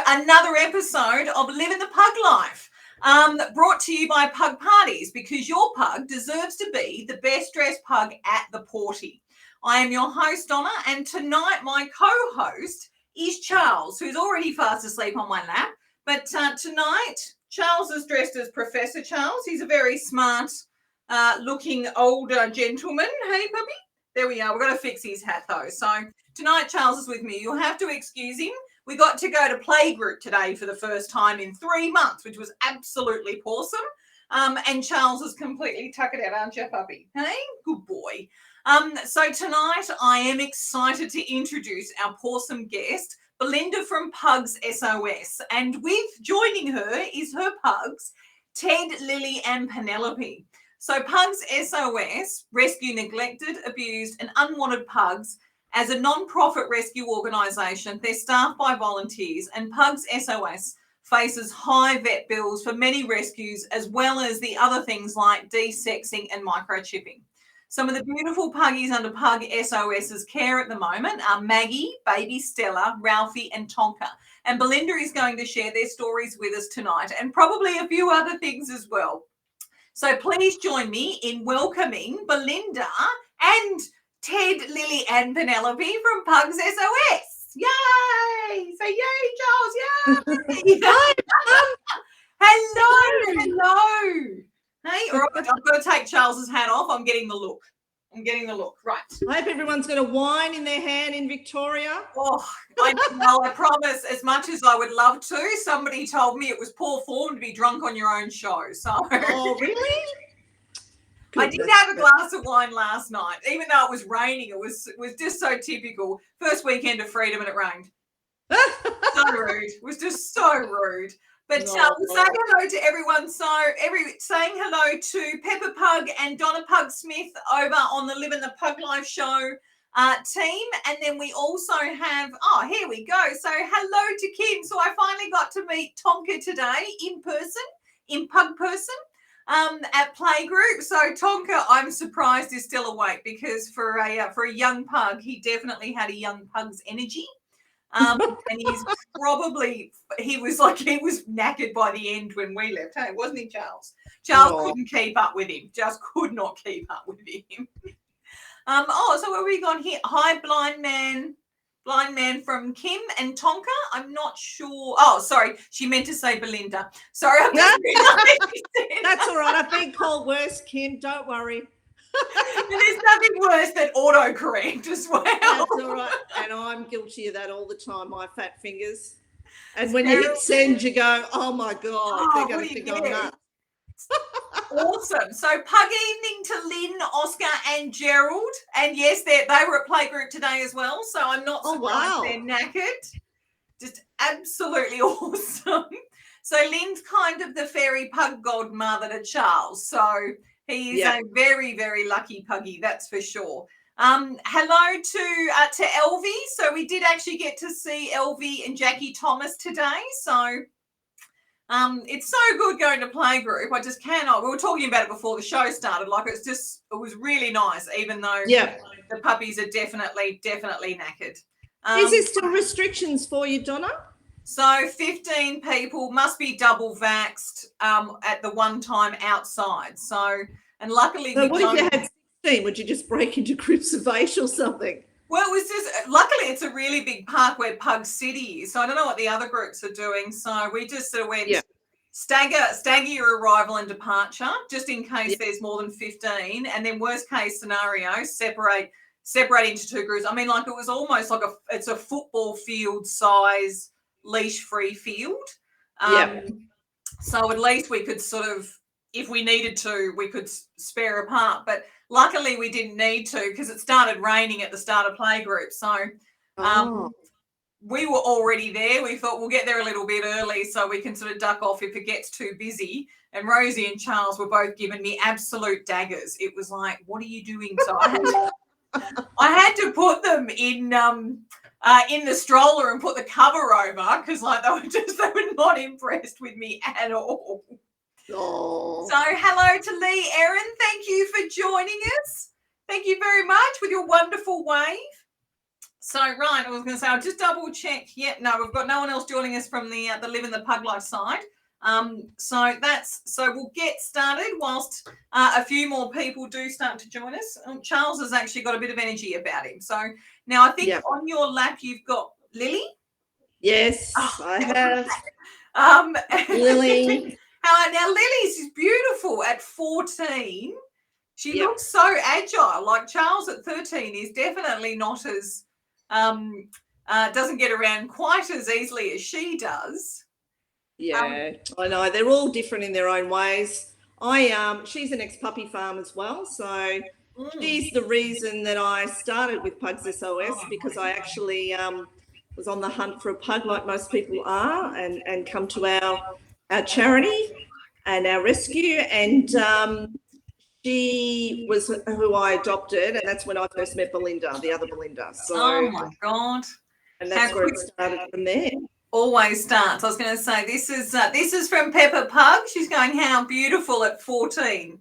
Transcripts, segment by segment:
Another episode of Living the Pug Life, brought to you by Pug Parties, because your pug deserves to be the best dressed pug at the party. I am your host, Donna, and tonight my co-host is Charles, who's already fast asleep on my lap. But tonight, Charles is dressed as Professor Charles. He's a very smart looking older gentleman. Hey, puppy? There we are. We've got to fix his hat, though. So tonight, Charles is with me. You'll have to excuse him. We got to go to playgroup today for the first time in 3 months, which was absolutely awesome. And Charles is completely tucked out, aren't you, puppy? Hey, good boy. So tonight I am excited to introduce our awesome guest, Belinda from Pugs SOS. And with joining her is her pugs, Ted, Lily, and Penelope. So Pugs SOS rescue neglected, abused, and unwanted pugs. As a non-profit rescue organisation, they're staffed by volunteers, and Pugs SOS faces high vet bills for many rescues, as well as the other things like desexing and microchipping. Some of the beautiful puggies under Pug SOS's care at the moment are Maggie, baby Stella, Ralphie and Tonka. And Belinda is going to share their stories with us tonight, and probably a few other things as well. So please join me in welcoming Belinda and Ted, Lily and Penelope from Pugs SOS. Yay! Say yay, Charles. Yay! Hello. Hey, all right, I've got to take Charles's hat off. I'm getting the look. Right. I hope everyone's got a wine in their hand in Victoria. Oh, I promise, as much as I would love to, somebody told me it was poor form to be drunk on your own show. So. Oh, really? I did have a glass of wine last night, even though it was raining. It was just so typical. First weekend of freedom and it rained. So rude. It was just so rude. But we'll say hello to everyone. So saying hello to Pepper Pug and Donna Pug Smith over on the Livin the Puglife show team. And then we also have, here we go. So hello to Kim. So I finally got to meet Tonka today in person, in pug person. At playgroup. So Tonka, I'm surprised, is still awake, because for a young pug, he definitely had a young pug's energy. And he was knackered by the end when we left. Hey, wasn't he, Charles? Charles couldn't keep up with him. Just could not keep up with him. So where have we gone here? Hi, blind man from Kim and Tonka. I'm not sure. Oh, sorry. She meant to say Belinda. Sorry. I'm just That's all right. I've been called worse, Kim. Don't worry. There's nothing worse than autocorrect as well. That's all right. And I'm guilty of that all the time, my fat fingers. And when you hit send, you go, oh, my God, they're going to think I'm nuts. Awesome. So pug evening to Lynn, Oscar and Gerald. And yes, they were at playgroup today as well. So I'm not surprised they're knackered. Just absolutely awesome. So Lynn's kind of the fairy pug godmother to Charles. So he is a very, very lucky puggy, that's for sure. Hello to Elvie. So we did actually get to see Elvie and Jackie Thomas today. So it's so good going to playgroup. I just cannot. We were talking about it before the show started. Like it was really nice, even though the puppies are definitely knackered. Is there still restrictions for you, Donna? So 15 people must be double vaxxed at the one time outside. So, and luckily, so what if you had 16? Would you just break into groups of 8 or something? Well, it was just, luckily it's a really big park where Pug City is. So I don't know what the other groups are doing. So we just sort of went stagger your arrival and departure, just in case there's more than 15. And then worst case scenario, separate into 2 groups. I mean, like it was almost like it's a football field size leash-free field. So at least we could sort of, if we needed to, we could spare a part. But luckily we didn't need to because it started raining at the start of playgroup. So we were already there. We thought we'll get there a little bit early so we can sort of duck off if it gets too busy. And Rosie and Charles were both giving me absolute daggers. It was like, what are you doing? So I had to put them in the stroller and put the cover over because like they were not impressed with me at all. Oh. So hello to Lee Erin. Thank you for joining us. Thank you very much with your wonderful wave. So right, I was going to say I'll just double check. Yeah, no, we've got no one else joining us from the Live in the Pug Life side. So we'll get started whilst a few more people do start to join us. Charles has actually got a bit of energy about him. So now I think on your lap you've got Lily. Yes, I have. Lily. Now Lily's is beautiful at 14. She looks so agile. Like Charles at 13 is definitely not as doesn't get around quite as easily as she does. Yeah, I know. They're all different in their own ways. She's an ex-puppy farm as well, so she's the reason that I started with Pugs SOS because I actually was on the hunt for a pug like most people are and come to our charity and our rescue, and she was who I adopted, and that's when I first met Belinda, the other Belinda. So, oh my God. And that's where it started from there. Always starts. I was going to say this is from Peppa Pug. She's going, how beautiful at 14.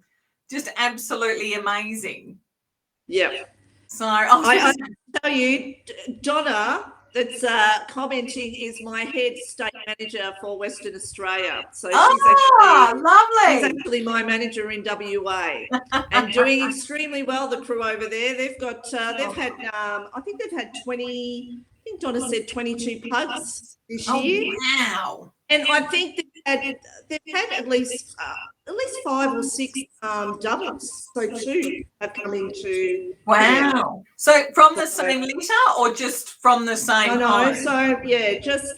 Just absolutely amazing. Yeah. So I tell you, Donna, that's commenting, is my head state manager for Western Australia. So she's actually my manager in WA and doing extremely well. The crew over there, they've got they've had I think they've had 20. I think Donna said 22 pugs this year. Wow! And I think they've had at least 5 or 6 doubles. So 2 have come into. Wow! So from the same litter or just from the same? No. So yeah, just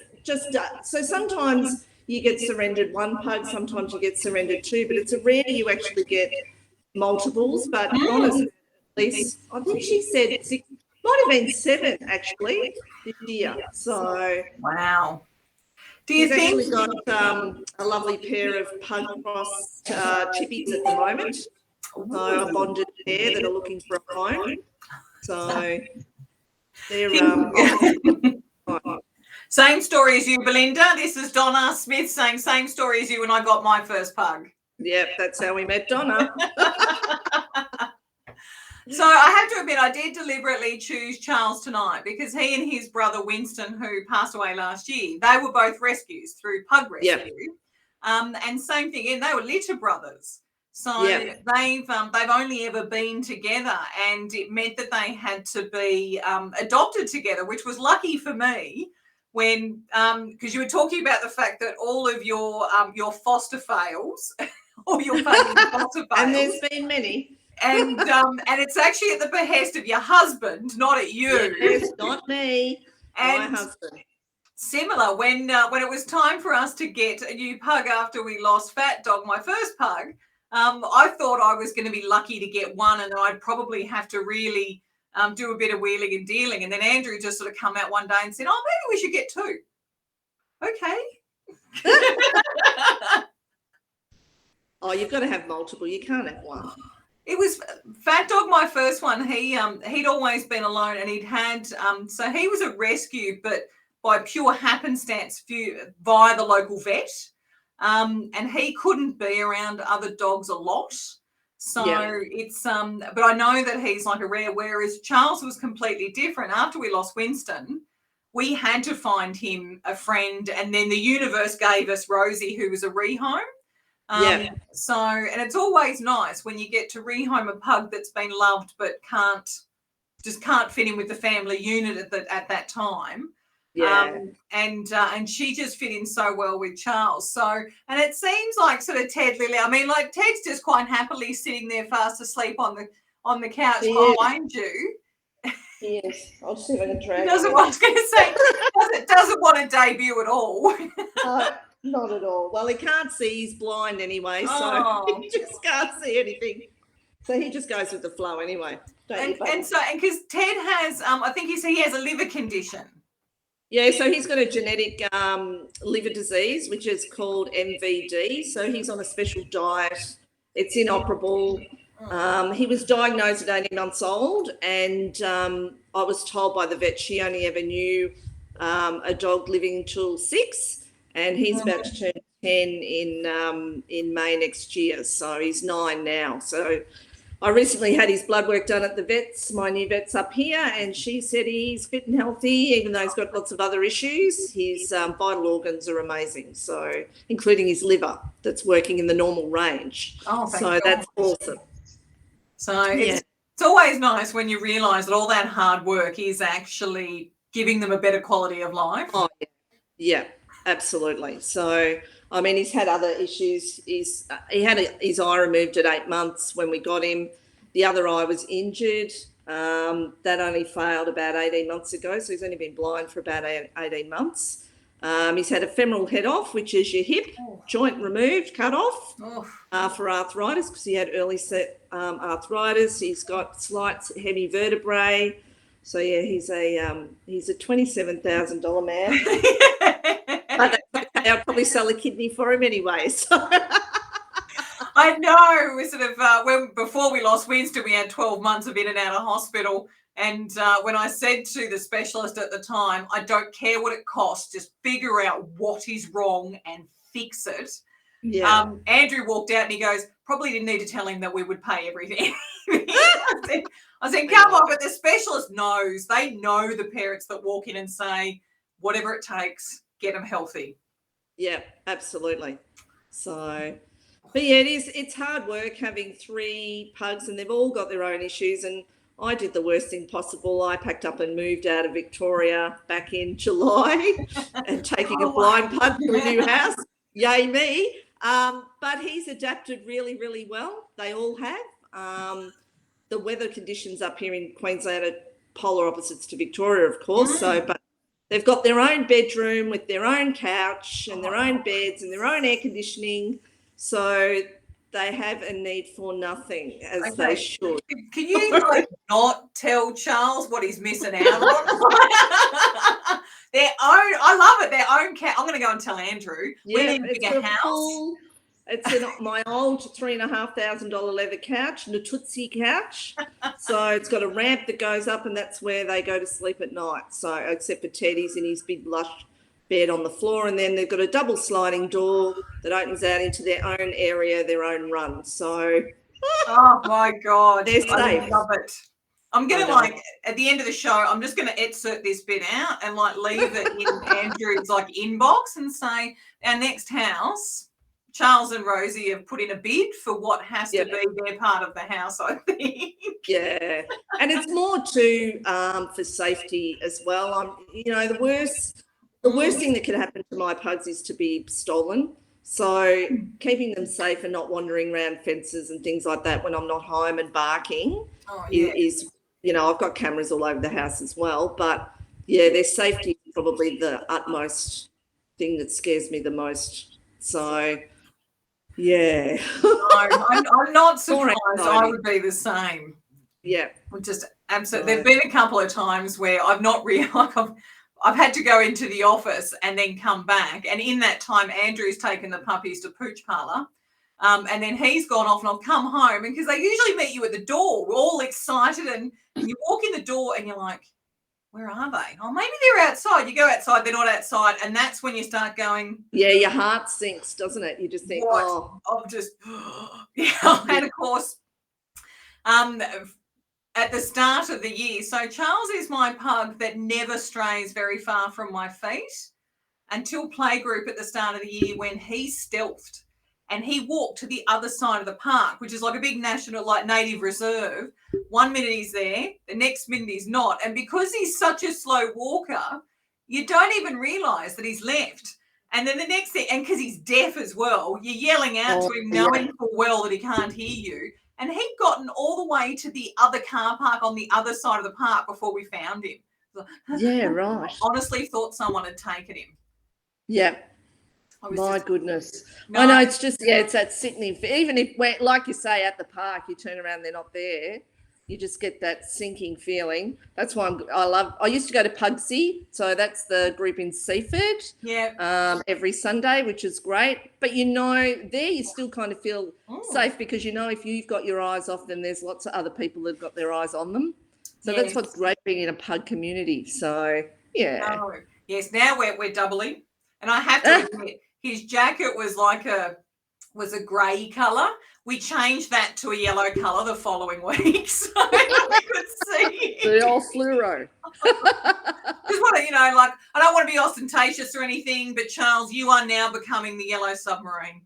so sometimes you get surrendered 1 pug, sometimes you get surrendered 2, but it's a rare you actually get multiples. But Donna's at least, I think she said 6. Might have been 7 actually this year. So wow. Do you think actually got a lovely pair of pug cross chippies at the moment? So I bonded there that are looking for a home. So they're same story as you, Belinda. This is Donna Smith saying same story as you when I got my first pug. Yep, that's how we met Donna. So I have to admit, I did deliberately choose Charles tonight because he and his brother Winston, who passed away last year, they were both rescues through Pug Rescue. Yep. And same thing, and they were litter brothers. So they've only ever been together, and it meant that they had to be adopted together, which was lucky for me. When because you were talking about the fact that all of your foster fails, or your foster fails, and there's been many. And it's actually at the behest of your husband, not at you. Yes, not me. And my husband. Similar, when it was time for us to get a new pug after we lost Fat Dog, my first pug, I thought I was going to be lucky to get one, and I'd probably have to really do a bit of wheeling and dealing. And then Andrew just sort of come out one day and said, "Oh, maybe we should get 2." Okay. Oh, you've got to have multiple. You can't have one. It was Fat Dog, my first one. He'd always been alone, and he'd had so he was a rescue, but by pure happenstance via the local vet, and he couldn't be around other dogs a lot. So it's but I know that he's like a rare. Whereas Charles was completely different. After we lost Winston, we had to find him a friend, and then the universe gave us Rosie, who was a rehome. So, and it's always nice when you get to rehome a pug that's been loved but can't fit in with the family unit at that time. And she just fit in so well with Charles. So, and it seems like sort of Ted Lily. I mean, like Ted's just quite happily sitting there fast asleep on the couch behind you. Yes, I'll see if I can drag. I was going to say, doesn't want to debut at all. Not at all. Well, he can't see. He's blind anyway, so he just can't see anything. So he just goes with the flow anyway. And because Ted has, I think he has a liver condition. Yeah, so he's got a genetic liver disease, which is called MVD. So he's on a special diet. It's inoperable. He was diagnosed at 18 months old, and I was told by the vet she only ever knew a dog living till 6, and he's about to turn 10 in May next year. So he's 9 now. So I recently had his blood work done at the vets, my new vet's up here, and she said he's fit and healthy, even though he's got lots of other issues. His vital organs are amazing, so including his liver that's working in the normal range. So that's awesome. So it's always nice when you realise that all that hard work is actually giving them a better quality of life. Oh, yeah, absolutely. So, I mean, he's had other issues. He had his eye removed at 8 months when we got him. The other eye was injured. That only failed about 18 months ago, so he's only been blind for about 18 months. He's had a femoral head off, which is your hip joint removed, cut off for arthritis, because he had early set arthritis. He's got slight heavy vertebrae. So yeah, he's a $27,000 man. But I'll probably sell a kidney for him anyway. So. I know. We sort of before we lost Winston, we had 12 months of in and out of hospital. And when I said to the specialist at the time, I don't care what it costs, just figure out what is wrong and fix it. Yeah. Andrew walked out and he goes, probably didn't need to tell him that we would pay everything. I said, come on, but the specialist knows. They know the parents that walk in and say, whatever it takes, get them healthy. Yeah, absolutely. So, but yeah, it's hard work having 3 pugs, and they've all got their own issues. And I did the worst thing possible. I packed up and moved out of Victoria back in July and taking a blind pug to a new house. Yay me. But he's adapted really, really well. They all have. The weather conditions up here in Queensland are polar opposites to Victoria, of course. So, but they've got their own bedroom with their own couch and their own beds and their own air conditioning. So they have a need for nothing, as they should. Can you not tell Charles what he's missing out on? Their own, I love it, their own couch. I'm going to go and tell Andrew. We need a bigger house. It's my old $3,500 leather couch, Natutsi couch. So it's got a ramp that goes up, and that's where they go to sleep at night. So except for Teddy's in his big lush bed on the floor, and then they've got a double sliding door that opens out into their own area, their own run. So oh my God, they're safe. I love it. I'm gonna at the end of the show, I'm just gonna insert this bit out and leave it in Andrew's inbox and say our next house, Charles and Rosie have put in a bid for what has to be their part of the house, I think. Yeah, and it's more too for safety as well. The worst thing that can happen to my pugs is to be stolen. So keeping them safe and not wandering around fences and things like that when I'm not home and barking is, I've got cameras all over the house as well. But yeah, their safety is probably the utmost thing that scares me the most. So yeah. I'm not surprised. I would be the same. Yeah. Just absolutely. There've been a couple of times where I've not realised I've had to go into the office and then come back. And in that time, Andrew's taken the puppies to Pooch Parlour. And then he's gone off and I'll come home. And because they usually meet you at the door, we're all excited. And you walk in the door and you're like, where are they? Oh, maybe they're outside. You go outside, they're not outside. And that's when you start going. Yeah, your heart sinks, doesn't it? You just think, I'm just, and of course, at the start of the year. So Charles is my pug that never strays very far from my feet until playgroup at the start of the year, when he stealthed and he walked to the other side of the park, which is like a big national, like native reserve. 1 minute he's there, the next minute he's not. And because he's such a slow walker, you don't even realise that he's left. And then the next thing, and because he's deaf as well, you're yelling out to him, knowing full well that he can't hear you. And he'd gotten all the way to the other car park on the other side of the park before we found him. Yeah, right. Honestly thought someone had taken him. Yeah. My goodness. No. I know, it's just, it's that sickening. Even if, like you say, at the park, you turn around, they're not there, you just get that sinking feeling. That's why I used to go to Pugsy, so that's the group in Seaford. Yeah. Every Sunday, which is great. But, there you still kind of feel safe, because, if you've got your eyes off them, there's lots of other people that've got their eyes on them. So that's what's great being in a pug community. So, yeah. Oh, yes, now we're doubling. And I have to admit, his jacket was was a grey colour. We changed that to a yellow colour the following week, so we could see it. The old fluoro. Just want to, I don't want to be ostentatious or anything, but Charles, you are now becoming the yellow submarine.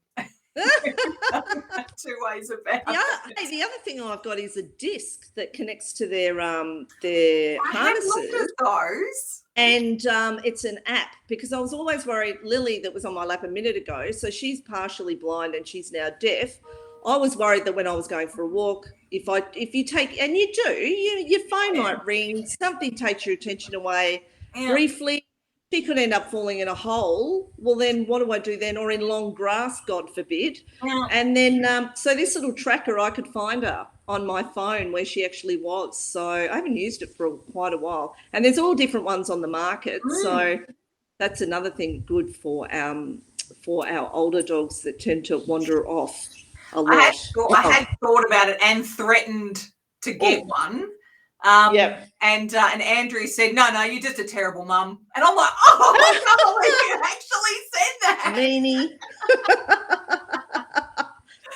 2 ways about it. Hey, the other thing I've got is a disc that connects to their harnesses. I have looked at those. And it's an app, because I was always worried, Lily, that was on my lap a minute ago, so she's partially blind and she's now deaf. I was worried that when I was going for a walk, if you take, and you do, your phone might ring, something takes your attention away briefly. She could end up falling in a hole. Well, then what do I do then? Or in long grass, God forbid. Yeah. And then, so this little tracker, I could find her on my phone where she actually was. So I haven't used it for quite a while. And there's all different ones on the market. So that's another thing good for our older dogs that tend to wander off a lot. I had thought about it and threatened to get one. And Andrew said, no, you're just a terrible mum. And I'm like, oh, I can't believe you actually said that. Meanie.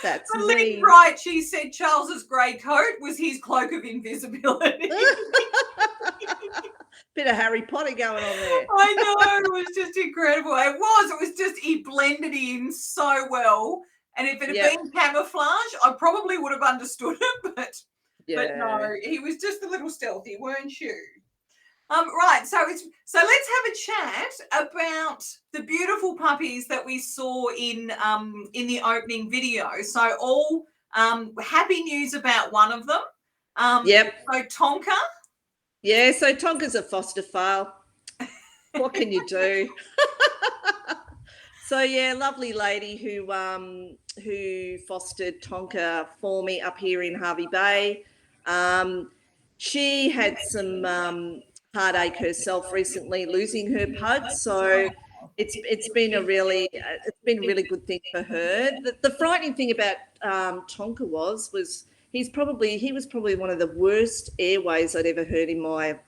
That's mean. Right, she said Charles's grey coat was his cloak of invisibility. Bit of Harry Potter going on there. I know, it was just incredible. It was just, he blended in so well. And if it had been camouflage, I probably would have understood it, but no, he was just a little stealthy, weren't you? Right, so let's have a chat about the beautiful puppies that we saw in the opening video. So all happy news about one of them. So Tonka. Yeah, so Tonka's a foster fail. What can you do? So lovely lady who fostered Tonka for me up here in Hervey Bay. She had some heartache herself recently, losing her pug. So it's been a really good thing for her. The frightening thing about Tonka was he was probably one of the worst airways I'd ever heard in my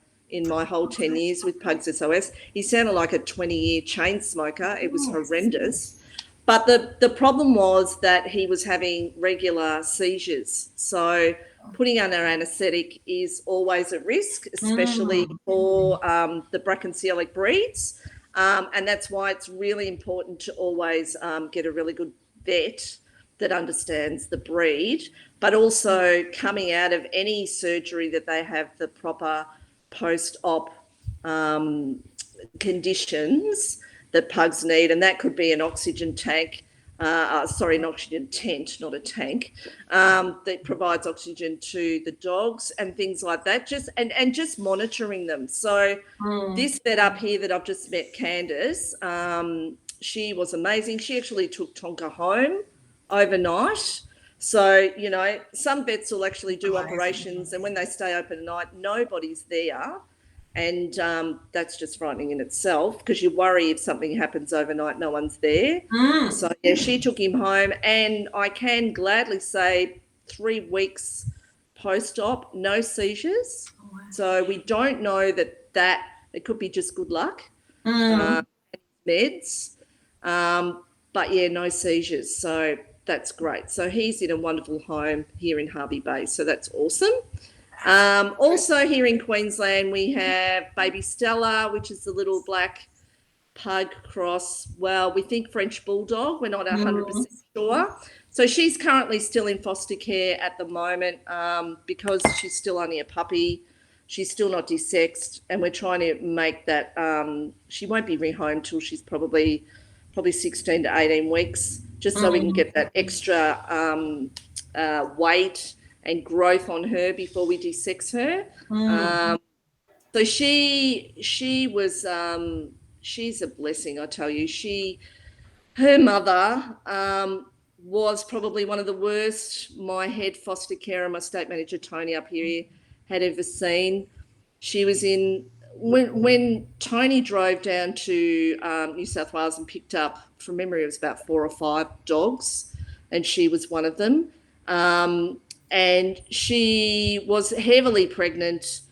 whole 10 years with Pugs SOS. He sounded like a 20-year chain smoker. It was horrendous. But the problem was that he was having regular seizures. So putting under anaesthetic is always a risk, especially for the brachycephalic breeds. And that's why it's really important to always get a really good vet that understands the breed, but also coming out of any surgery that they have the proper post-op conditions that pugs need, and that could be an oxygen tank, an oxygen tent, not a tank, that provides oxygen to the dogs and things like that, just monitoring them. So this setup here that I've just met, Candace, she was amazing. She actually took Tonka home overnight. So, some vets will actually do operations, and when they stay open at night, nobody's there. And that's just frightening in itself, because you worry if something happens overnight, no one's there. So, she took him home, and I can gladly say 3 weeks post-op, no seizures. So we don't know that it could be just good luck, meds. But, no seizures. So that's great. So he's in a wonderful home here in Hervey Bay. So that's awesome. Also here in Queensland, we have baby Stella, which is the little black pug cross. Well, we think French bulldog. We're not 100% sure. So she's currently still in foster care at the moment because she's still only a puppy. She's still not desexed, and we're trying to make that. She won't be rehomed till she's probably 16 to 18 weeks, just so we can get that extra weight and growth on her before we desex her. So she was she's a blessing, I tell you. Her mother was probably one of the worst my head foster carer, my state manager Tony up here had ever seen. She was in when Tony drove down to New South Wales and picked up, from memory, it was about 4 or 5 dogs, and she was one of them. And she was heavily pregnant.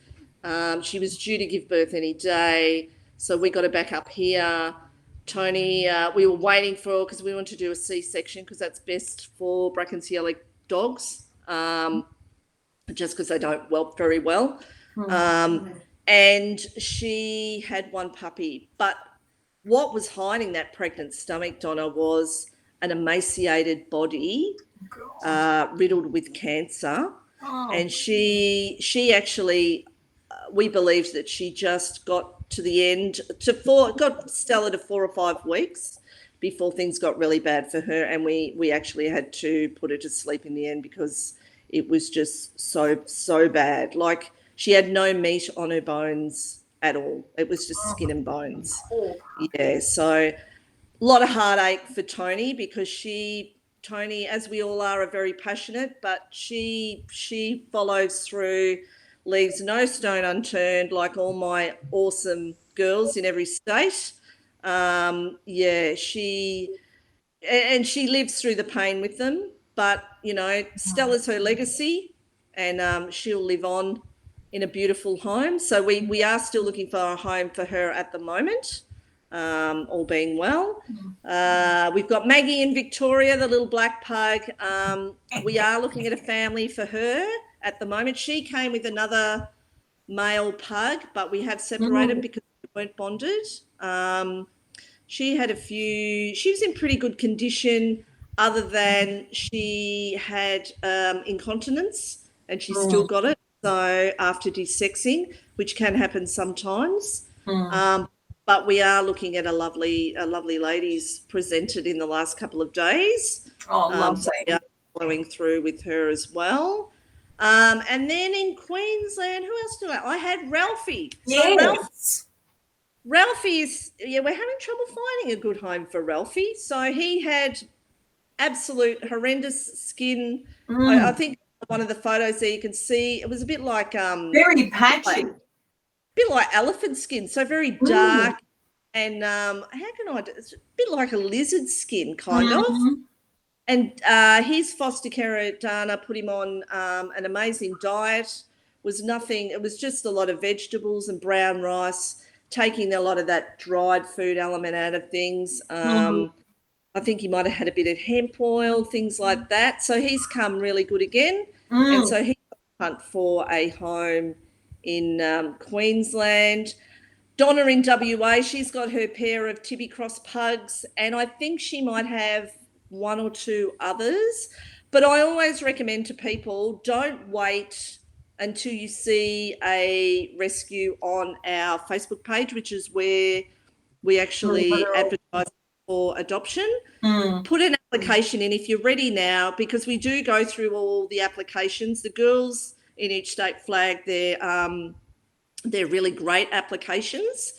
She was due to give birth any day. So we got her back up here. Tony, we were waiting for, because we wanted to do a C-section because that's best for brachycephalic dogs, just because they don't whelp very well. And she had 1 puppy. But what was hiding that pregnant stomach, Donna, was an emaciated body riddled with cancer. And she actually, we believed that she just got to the end, got Stella to 4 or 5 weeks before things got really bad for her. And we actually had to put her to sleep in the end because it was just so bad. Like, she had no meat on her bones at all. It was just skin and bones. Yeah, so a lot of heartache for Tony because Tony, as we all are very passionate, but she follows through, leaves no stone unturned, like all my awesome girls in every state. She lives through the pain with them. But, you know, Stella's her legacy, and she'll live on in a beautiful home. So we are still looking for a home for her at the moment, all being well. We've got Maggie in Victoria, the little black pug. We are looking at a family for her at the moment. She came with another male pug, but we have separated because we weren't bonded. She was in pretty good condition, other than she had incontinence, and she still got it. So after desexing, which can happen sometimes. But we are looking at a lovely lady's presented in the last couple of days. Lovely. So we are following through with her as well. And then in Queensland, who else do I had Ralphie. Yes. Ralphie is, we're having trouble finding a good home for Ralphie. So he had absolute horrendous skin. I think one of the photos there you can see it was a bit like very patchy, a bit like elephant skin, so very dark. And it's a bit like a lizard skin kind of. And his foster carer Donna put him on an amazing diet. It was just a lot of vegetables and brown rice, taking a lot of that dried food element out of things. I think he might have had a bit of hemp oil, things like that. So he's come really good again. And so he's hunt for a home in Queensland. Donna in WA, she's got her pair of Tibby Cross pugs, and I think she might have 1 or 2 others. But I always recommend to people, don't wait until you see a rescue on our Facebook page, which is where we actually advertise for adoption. Put an application in if you're ready now, because we do go through all the applications. The girls in each state flag they're really great applications.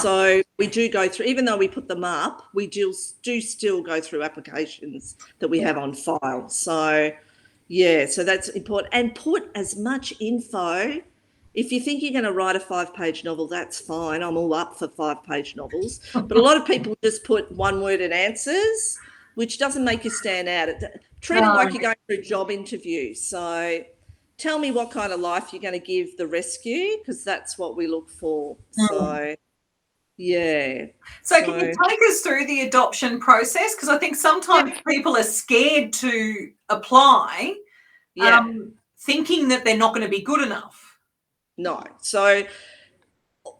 So we do go through, even though we put them up, we do still go through applications that we have on file. So so that's important. And put as much info. If you think you're going to write a 5-page novel, that's fine. I'm all up for 5-page novels. But a lot of people just put one-worded answers, which doesn't make you stand out. Treat it like you're going for a job interview. So tell me what kind of life you're going to give the rescue, because that's what we look for. So, So can you take us through the adoption process? Because I think sometimes people are scared to apply. thinking that they're not going to be good enough. No. So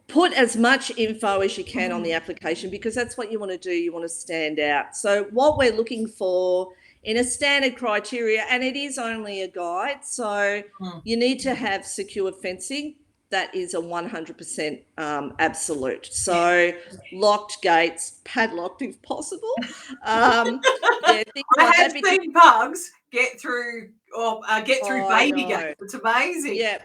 put as much info as you can on the application, because that's what you want to do. You want to stand out. So what we're looking for in a standard criteria, and it is only a guide, so you need to have secure fencing. That is a 100% absolute. So locked gates, padlocked if possible. I have seen pugs get through baby gates. It's amazing. Yeah.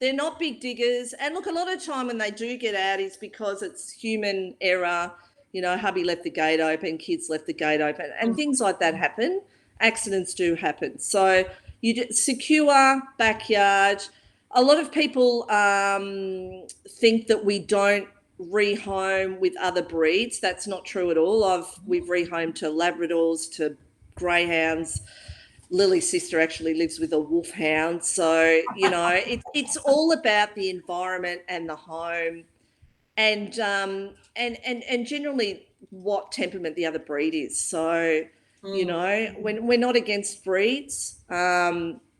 They're not big diggers. And look, a lot of time when they do get out is because it's human error. You know, hubby left the gate open, kids left the gate open, and things like that happen. Accidents do happen. So you secure backyard. A lot of people think that we don't rehome with other breeds. That's not true at all. We've rehomed to Labradors, to greyhounds. Lily's sister actually lives with a wolfhound. So, you know, it's all about the environment and the home, and generally what temperament the other breed is. So, you know, when we're not against breeds.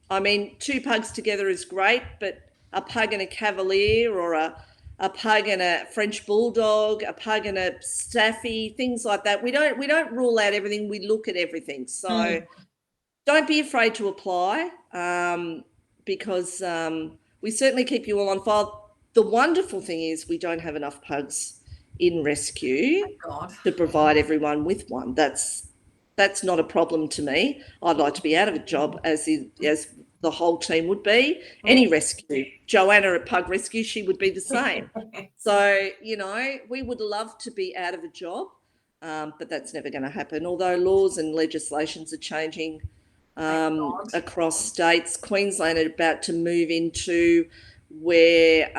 I mean, 2 pugs together is great, but a pug and a Cavalier, or a pug and a French Bulldog, a pug and a Staffy, things like that. We don't rule out everything. We look at everything. So don't be afraid to apply, because we certainly keep you all on file. The wonderful thing is we don't have enough pugs in rescue to provide everyone with one. That's not a problem to me. I'd like to be out of a job as the whole team would be. Any rescue. Joanna at Pug Rescue, she would be the same. So, you know, we would love to be out of a job, but that's never going to happen. Although laws and legislations are changing across states. Queensland are about to move into where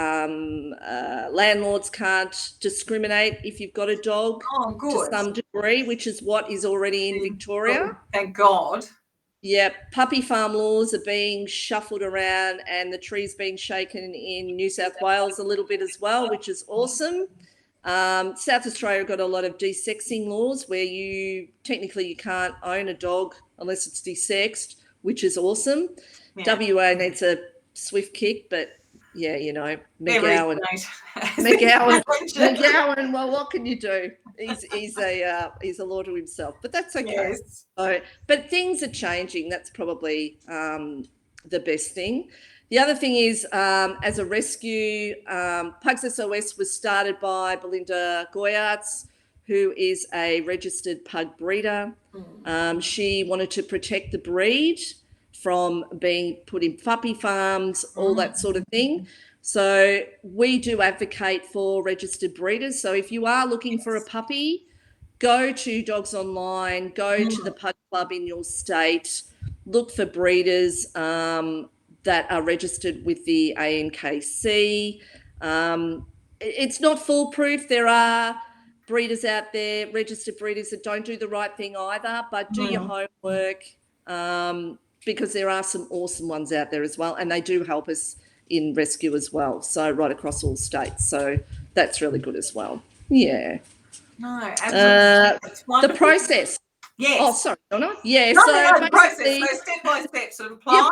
landlords can't discriminate if you've got a dog to some degree, which is what is already in Victoria. Oh, thank God. Yeah, puppy farm laws are being shuffled around, and the tree's being shaken in New South Wales a little bit as well, which is awesome. South Australia got a lot of desexing laws where you can't own a dog unless it's desexed, which is awesome. Yeah. WA needs a swift kick, but yeah, you know, McGowan. Well, what can you do? He's a law to himself, but that's okay. Yes. So, but things are changing. That's probably the best thing. The other thing is, as a rescue, Pugs SOS was started by Belinda Goyarts, who is a registered pug breeder. She wanted to protect the breed from being put in puppy farms, all that sort of thing. So we do advocate for registered breeders. So if you are looking for a puppy, go to Dogs Online, go to the pug club in your state, look for breeders that are registered with the ANKC. It's not foolproof. There are breeders out there, registered breeders, that don't do the right thing either, but do your homework, because there are some awesome ones out there as well, and they do help us in rescue as well, so right across all states. So that's really good as well. Yeah. No, absolutely. The process. Yes. Oh, sorry, Donna. Yeah. No, the process. So step by step, sort of apply.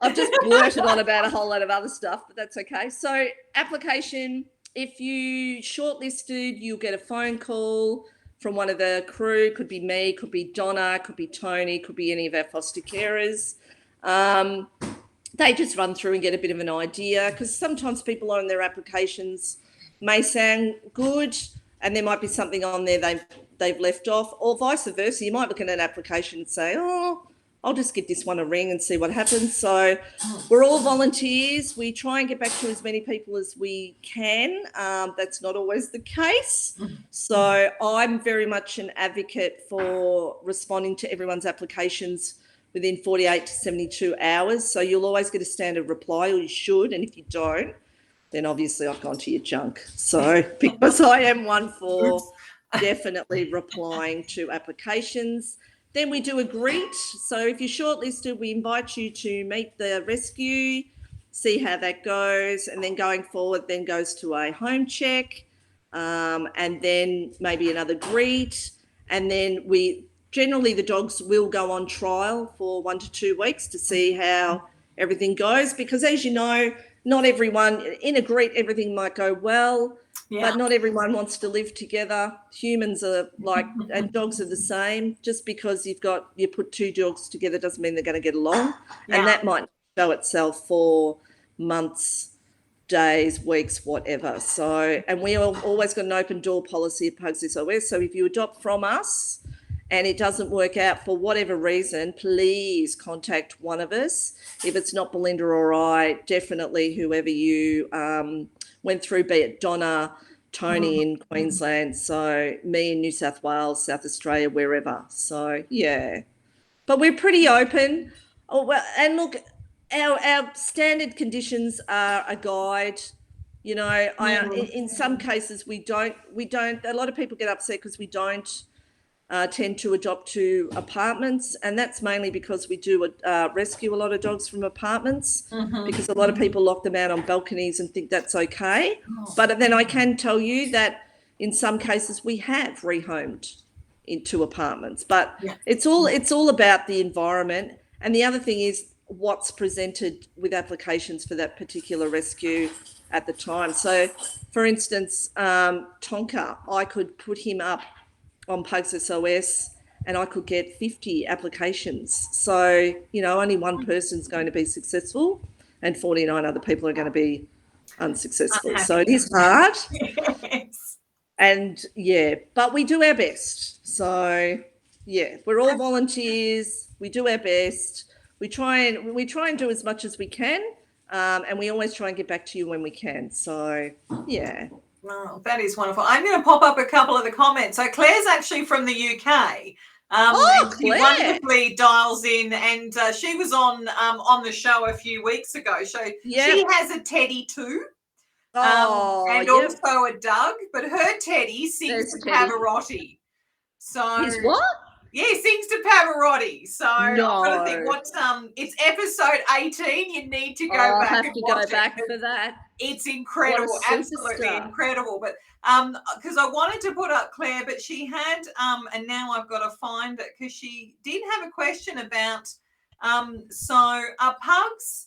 I've just blurted on about a whole lot of other stuff, but that's okay. So application, if you shortlisted, you'll get a phone call from one of the crew. Could be me, could be Donna, could be Tony, could be any of our foster carers. They just run through and get a bit of an idea, because sometimes people on their applications may sound good and there might be something on there they've left off, or vice versa. You might look at an application and say, oh, I'll just give this one a ring and see what happens. So we're all volunteers. We try and get back to as many people as we can. That's not always the case. So I'm very much an advocate for responding to everyone's applications within 48 to 72 hours. So you'll always get a standard reply, or you should. And if you don't, then obviously I've gone to your junk. So because I am one for definitely replying to applications. Then we do a greet. So if you're shortlisted, we invite you to meet the rescue, see how that goes, and then going forward then goes to a home check, and then maybe another greet. And then generally the dogs will go on trial for 1 to 2 weeks to see how everything goes, because as you know, not everyone, in a greet, everything might go well, but not everyone wants to live together. Humans are like, and dogs are the same. Just because you put two dogs together doesn't mean they're going to get along. And that might show itself for months, days, weeks, whatever. So, and we always got an open door policy at Pugs SOS. So if you adopt from us and it doesn't work out for whatever reason, please contact one of us. If it's not Belinda or I, definitely whoever you went through, be it Donna, Tony in Queensland, so me in New South Wales, South Australia, wherever. So, yeah. But we're pretty open. Oh, well, and look, our standard conditions are a guide. You know, in some cases we don't, a lot of people get upset because we don't tend to adopt to apartments, and that's mainly because we do rescue a lot of dogs from apartments, because a lot of people lock them out on balconies and think that's okay. But then I can tell you that in some cases we have rehomed into apartments, but it's all about the environment. And the other thing is what's presented with applications for that particular rescue at the time. So for instance, Tonka, I could put him up on Pugs SOS and I could get 50 applications. So, you know, only one person's going to be successful and 49 other people are going to be unsuccessful. So it is hard. And but we do our best. So we're all volunteers. We do our best. We try and do as much as we can. And we always try and get back to you when we can. So, Oh, that is wonderful. I'm going to pop up a couple of the comments. So Claire's actually from the UK. She wonderfully dials in, and she was on the show a few weeks ago. So she has a teddy too, and also a Doug, but her teddy sings to Pavarotti. So his what? Yeah, sings to Pavarotti. So I've got to think what it's episode 18. You need to go back. I have and to watch go back for that. It's incredible, absolutely incredible. But because I wanted to put up Claire, but she had and now I've got to find it, because she did have a question about so are pugs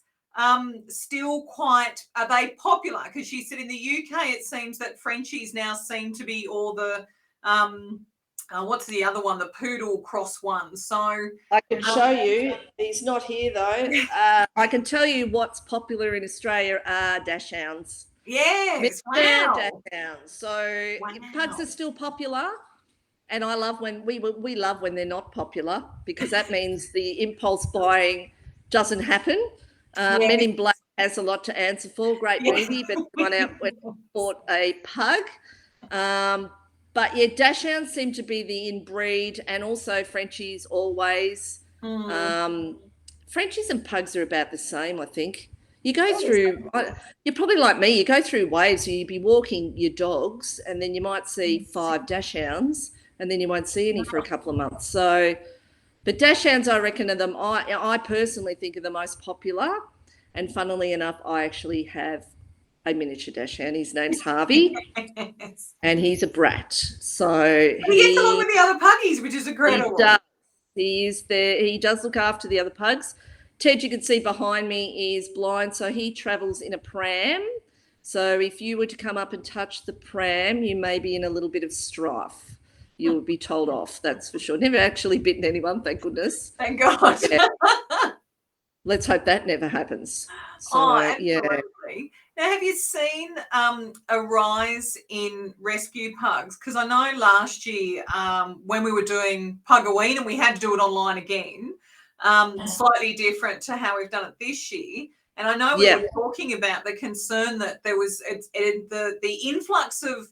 still quite, are they popular? Because she said in the UK it seems that Frenchies now seem to be all the what's the other one? The Poodle cross one. So I can show you. He's not here though. I can tell you what's popular in Australia are dachshunds. Yes, dachshunds. So pugs are still popular, and I love when we love when they're not popular, because that means the impulse buying doesn't happen. Men in Black has a lot to answer for. Great movie, but gone out and bought a pug. But dachshunds seem to be the inbreed, and also Frenchies always. Frenchies and pugs are about the same, I think. You go through, you're probably like me, you go through waves. So you'd be walking your dogs and then you might see 5 dachshunds and then you won't see any for a couple of months. So, but dachshunds, I reckon, are them. I personally think are the most popular. And funnily enough, I actually have a miniature dachshund. His name's Harvey, and he's a brat. So he gets along with the other puggies, which is incredible. He does look after the other pugs. Ted, you can see behind me, is blind, so he travels in a pram. So if you were to come up and touch the pram, you may be in a little bit of strife. You will be told off, that's for sure. Never actually bitten anyone, thank goodness. Thank God. Let's hope that never happens. So, absolutely. Now, have you seen a rise in rescue pugs? Because I know last year when we were doing Pugaween, and we had to do it online again, slightly different to how we've done it this year. And I know we were talking about the concern that there was the influx of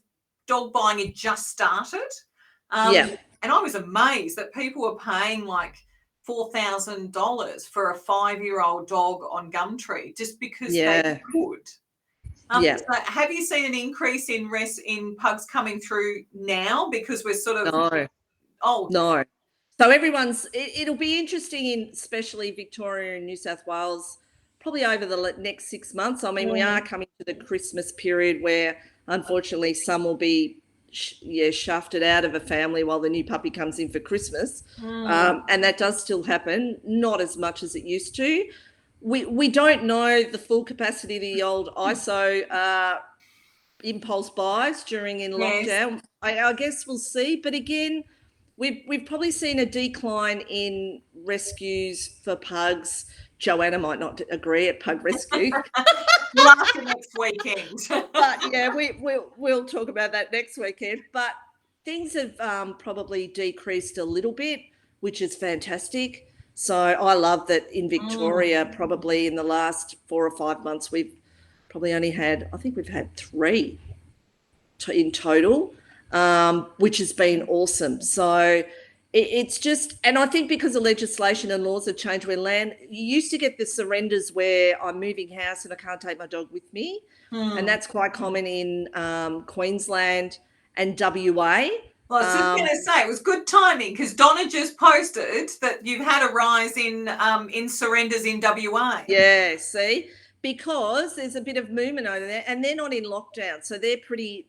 dog buying had just started. And I was amazed that people were paying like $4,000 for a 5-year-old dog on Gumtree just because they could. So have you seen an increase in pugs coming through now, because we're sort of No. So it'll be interesting especially Victoria and New South Wales, probably over the next 6 months. I mean, we are coming to the Christmas period where unfortunately some will be shafted out of a family while the new puppy comes in for Christmas. And that does still happen, not as much as it used to. we don't know the full capacity of the old ISO impulse buys during in lockdown. I guess we'll see. But again, we've probably seen a decline in rescues for pugs. Joanna might not agree at Pug Rescue. We'll ask you next weekend. But yeah, we'll talk about that next weekend. But things have probably decreased a little bit, which is fantastic. So I love that in Victoria, probably in the last 4 or 5 months, we've probably only had, I think we've had 3 in total, which has been awesome. So it's just, and I think because the legislation and laws have changed where land, you used to get the surrenders where I'm moving house and I can't take my dog with me. And that's quite common in Queensland and WA. Well, I was just going to say, it was good timing because Donna just posted that you've had a rise in surrenders in WA. Yeah, see, because there's a bit of movement over there, and they're not in lockdown, so they're pretty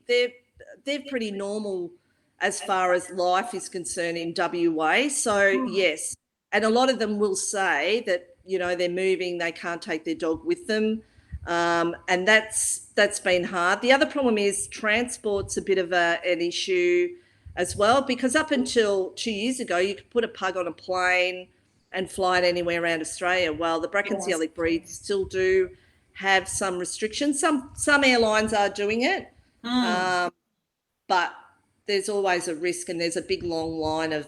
normal as far as life is concerned in WA. So yes, and a lot of them will say that they're moving, they can't take their dog with them, and that's been hard. The other problem is transport's a bit of an issue as well, because up until 2 years ago, you could put a pug on a plane and fly it anywhere around Australia. Well, the Brackensialic breeds still do have some restrictions. Some airlines are doing it, but there's always a risk, and there's a big long line of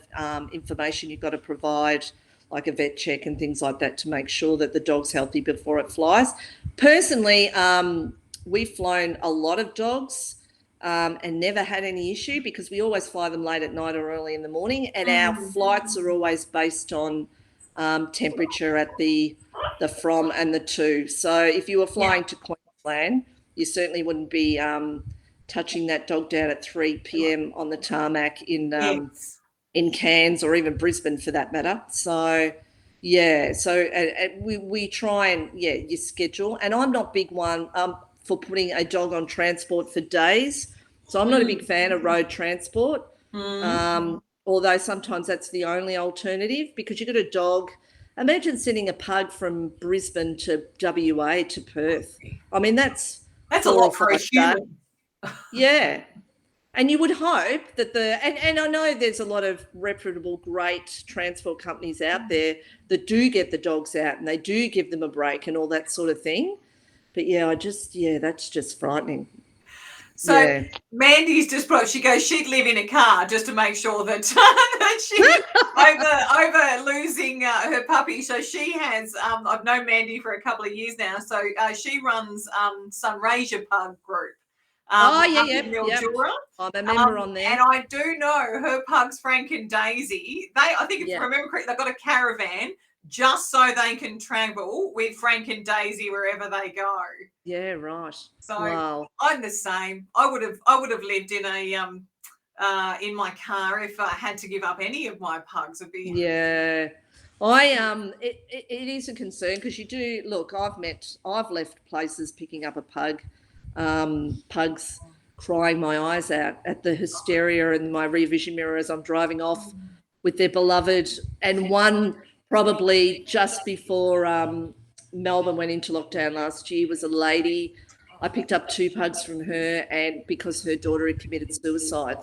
information you've got to provide, like a vet check and things like that, to make sure that the dog's healthy before it flies. Personally, we've flown a lot of dogs and never had any issue, because we always fly them late at night or early in the morning, and our flights are always based on temperature at the from and the to. So if you were flying to Queensland, you certainly wouldn't be touching that dog down at 3 p.m. on the tarmac in Cairns, or even Brisbane for that matter. So yeah, so we try and you schedule. And I'm not big one for putting a dog on transport for days. So I'm not a big fan of road transport, although sometimes that's the only alternative, because you've got a dog. Imagine sending a pug from Brisbane to WA to Perth. I mean, that's a lot for a human. Yeah. And you would hope that and I know there's a lot of reputable, great transport companies out there that do get the dogs out and they do give them a break and all that sort of thing. But that's just frightening. So Mandy's just brought, she goes, she'd live in a car just to make sure that, that she over losing her puppy. So she has, I've known Mandy for a couple of years now. So she runs Sunraysia Pug Group. Mildura. I'm a member on there. And I do know her pugs, Frank and Daisy. I think if I remember correctly, they've got a caravan just so they can travel with Frank and Daisy wherever they go. Yeah, right. So wow. I'm the same. I would have lived in in my car if I had to give up any of my pugs. Yeah. It is a concern, because you do look. I've left places picking up a pug. Pugs crying my eyes out at the hysteria in my rear vision mirror as I'm driving off with their beloved, and one probably just before Melbourne went into lockdown last year was a lady. I picked up 2 pugs from her, and because her daughter had committed suicide,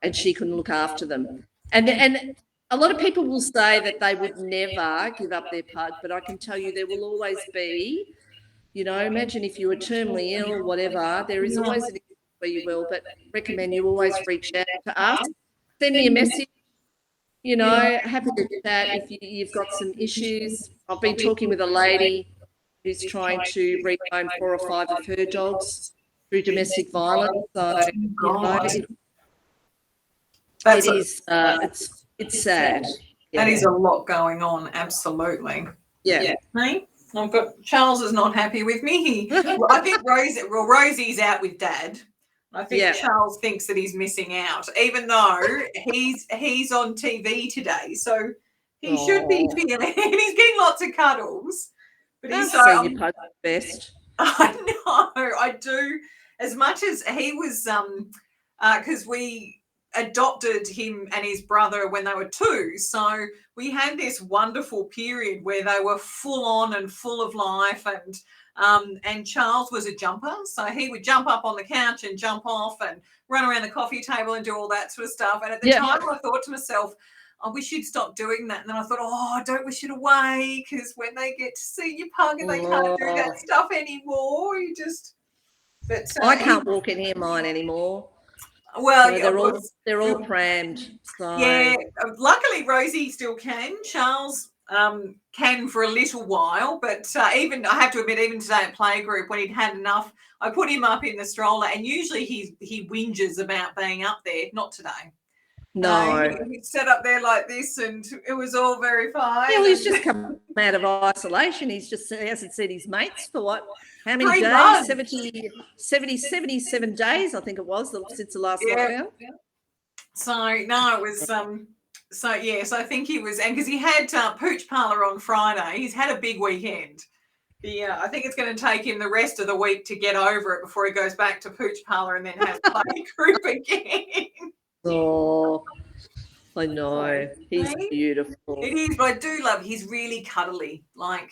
and she couldn't look after them. And a lot of people will say that they would never give up their pug, but I can tell you there will always be, imagine if you were terminally ill or whatever, there is always an issue where you will, but recommend you always reach out to us. Send me a message, happy to chat if you've got some issues. I've been talking with a lady who's trying to reclaim 4 or 5 of her dogs through domestic violence. So, it's sad. That is a lot going on, absolutely. Yeah. I've got Charles is not happy with me. I think Rosie's out with Dad. I think Charles thinks that he's missing out, even though he's on TV today, so he should be feeling. He's getting lots of cuddles, but he's so your pug best. I know, I do. As much as he was, because adopted him and his brother when they were 2. So we had this wonderful period where they were full on and full of life. And Charles was a jumper. So he would jump up on the couch and jump off and run around the coffee table and do all that sort of stuff. And at the time, I thought to myself, I wish you'd stop doing that. And then I thought, I don't wish it away, because when they get to see your pug and they can't do that stuff anymore, you just... But I can't walk any of mine anymore. Well, they're all crammed. So. Yeah, luckily Rosie still can. Charles can for a little while, but even, I have to admit, even today at playgroup, when he'd had enough, I put him up in the stroller, and usually he whinges about being up there. Not today. No. He'd set up there like this, and it was all very fine. Yeah, well, he's just come out of isolation. He hasn't seen his mates for what? How many 3 days? months. 77 days, I think it was, since the last lockdown. Yeah. So, no, it was... So, yes, I think he was... And because he had Pooch Parlour on Friday, he's had a big weekend. I think it's going to take him the rest of the week to get over it before he goes back to Pooch Parlour and then has playgroup again. Oh, I know. He's beautiful. It is, but I do love... He's really cuddly. Like...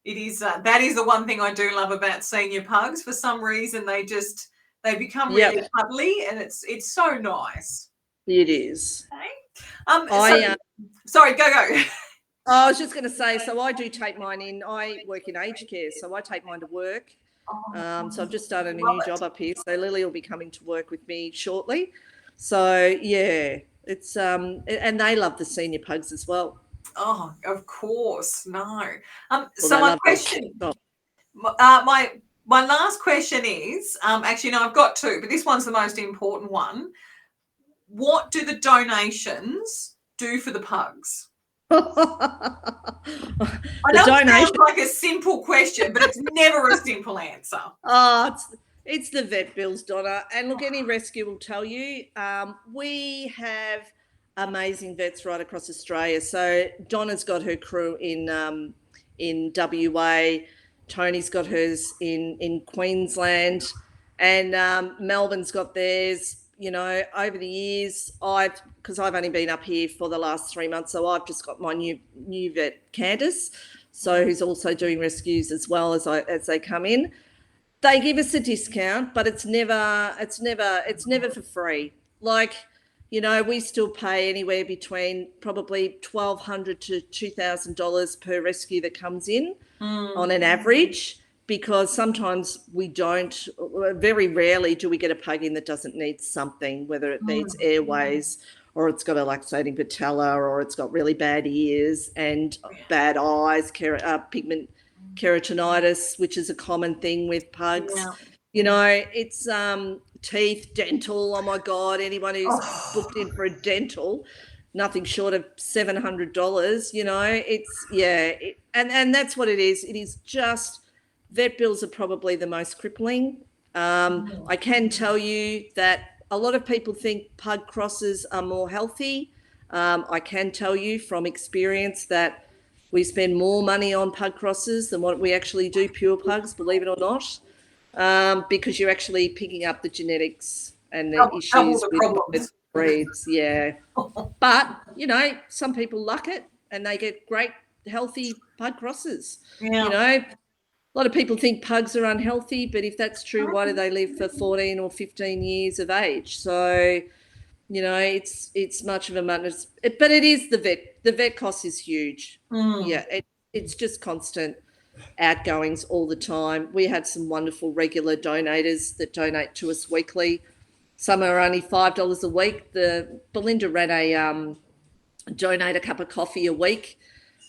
It is that is the one thing I do love about senior pugs. For some reason, they become really cuddly, and it's so nice. It is. Okay. Sorry, go. I was just going to say, so I do take mine in. I work in aged care, so I take mine to work. So I've just started a new job up here. So Lily will be coming to work with me shortly. So yeah, it's and they love the senior pugs as well. Oh, of course, no. So my question, my last question is, actually, no, I've got 2, but this one's the most important one. What do the donations do for the pugs? I know it sounds like a simple question, but it's never a simple answer. Oh, it's the vet bills, Donna. And look, any rescue will tell you. We have amazing vets right across Australia. So Donna's got her crew in WA, Tony's got hers in Queensland, and Melbourne's got theirs. You know, over the years, because I've only been up here for the last 3 months, so I've just got my new vet, Candice, so who's also doing rescues as well as they come in. They give us a discount, but it's never for free. Like, you know, we still pay anywhere between probably $1,200 to $2,000 per rescue that comes in on an average, because sometimes we don't, very rarely do we get a pug in that doesn't need something, whether it needs airways or it's got a laxating patella or it's got really bad ears and bad eyes, pigment keratinitis, which is a common thing with pugs. Yeah. You know, it's... teeth, dental, oh my God, anyone who's booked in for a dental, nothing short of $700, you know, it's, and that's what it is. It is just, vet bills are probably the most crippling. I can tell you that a lot of people think pug crosses are more healthy. I can tell you from experience that we spend more money on pug crosses than what we actually do pure pugs, believe it or not. Because you're actually picking up the genetics and the issues with breeds, But, you know, some people luck it and they get great, healthy pug crosses. Yeah. You know, a lot of people think pugs are unhealthy, but if that's true, why do they live for 14 or 15 years of age? So, you know, it's much of a matter. But it is the vet cost is huge. Yeah, it's just constant outgoings all the time. We have some wonderful regular donators that donate to us weekly. Some are only $5 a week. Belinda ran a donate a cup of coffee a week.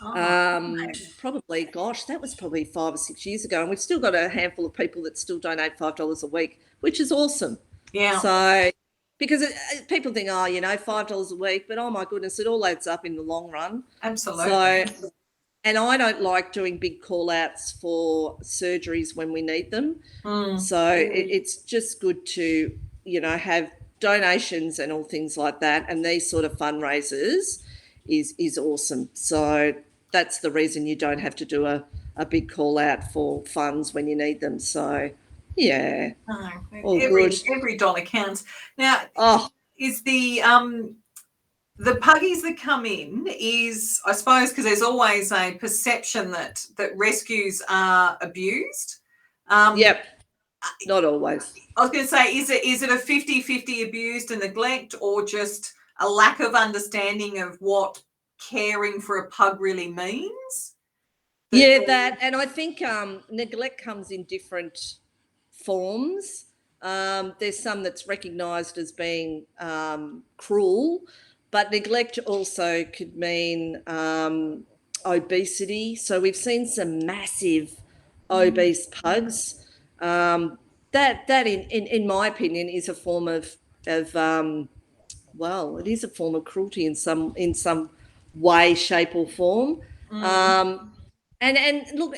Probably, gosh, that was probably 5 or 6 years ago, and we've still got a handful of people that still donate $5 a week, which is awesome. Yeah. So because people think, you know, $5 a week, but oh my goodness, it all adds up in the long run. Absolutely. So. And I don't like doing big call-outs for surgeries when we need them. So it's just good to, you know, have donations and all things like that. And these sort of fundraisers is awesome. So that's the reason you don't have to do a big call-out for funds when you need them. So, yeah. Every dollar counts. Now, is the puggies that come in is, I suppose, because there's always a perception that rescues are abused. Yep, not always. I was going to say, is it a 50-50 abused and neglect, or just a lack of understanding of what caring for a pug really means? Yeah, that, and I think neglect comes in different forms. There's some that's recognised as being cruel, but neglect also could mean obesity. So we've seen some massive obese pugs. That in my opinion is a form of well, it is a form of cruelty in some way, shape, or form. And look,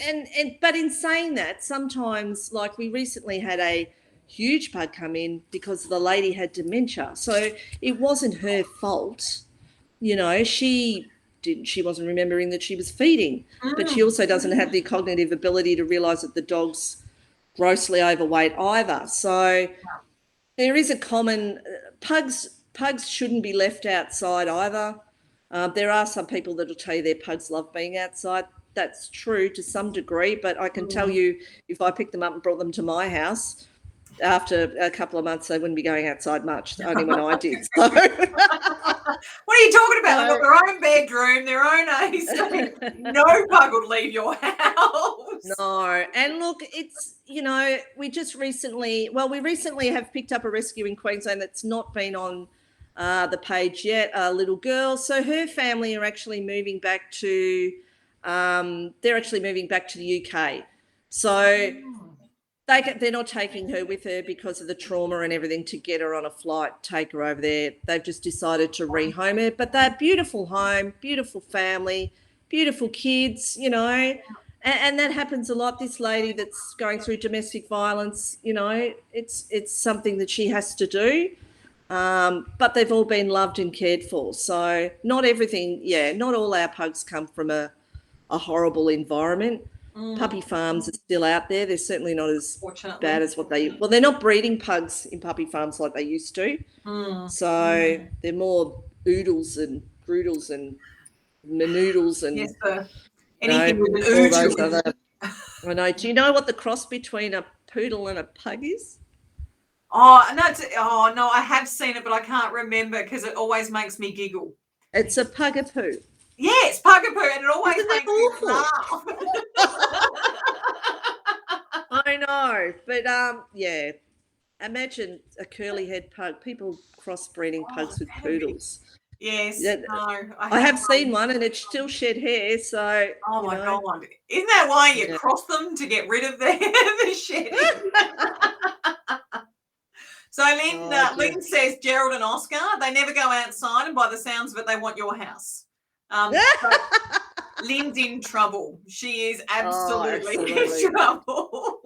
but in saying that, sometimes, like, we recently had a huge pug come in because the lady had dementia, so it wasn't her fault. You know, she wasn't remembering that she was feeding, but she also doesn't have the cognitive ability to realise that the dog's grossly overweight either. So there is a common pugs shouldn't be left outside either. There are some people that will tell you their pugs love being outside. That's true to some degree, but I can tell you, if I picked them up and brought them to my house, after a couple of months, they wouldn't be going outside much, only when I did. So. What are you talking about? They've got their own bedroom, their own AC. No pug would leave your house. No. And look, it's, you know, we recently have picked up a rescue in Queensland that's not been on the page yet, a little girl. So her family are actually moving back to, they're actually moving back to the UK. So they're not taking her with her because of the trauma and everything to get her on a flight, take her over there. They've just decided to rehome her. But they're beautiful home, beautiful family, beautiful kids, you know. And that happens a lot. This lady that's going through domestic violence, you know, it's something that she has to do. But they've all been loved and cared for. So not everything, not all our pugs come from a horrible environment. Puppy farms are still out there. They're certainly not as bad as they're not breeding pugs in puppy farms like they used to. So they're more oodles and groodles and manoodles and anything with an oodle. I know. Do you know what the cross between a poodle and a pug is? Oh no, I have seen it, but I can't remember because it always makes me giggle. It's a pugapoo. Yes, pugapoo, and it always makes me laugh. I know, but imagine a curly head pug. People crossbreeding pugs with poodles. Yes, I have seen one, and it still shed hair. So my God, isn't that why you cross them, to get rid of the shedding? So Lynn says Gerald and Oscar, they never go outside, and by the sounds of it, they want your house. So Lynn's in trouble. She is absolutely in trouble.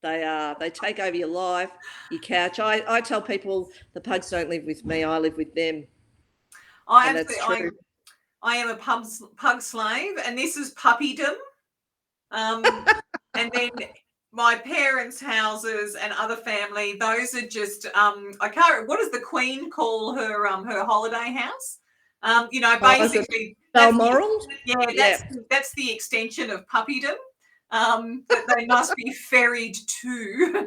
They are. They take over your life, your couch. I tell people the pugs don't live with me. I live with them. That's true. I am a pug slave, and this is puppydom. And then my parents' houses and other family, those are just I can't. What does the Queen call her holiday house? You know, basically Balmoral. That's the extension of puppydom. That they must be ferried to.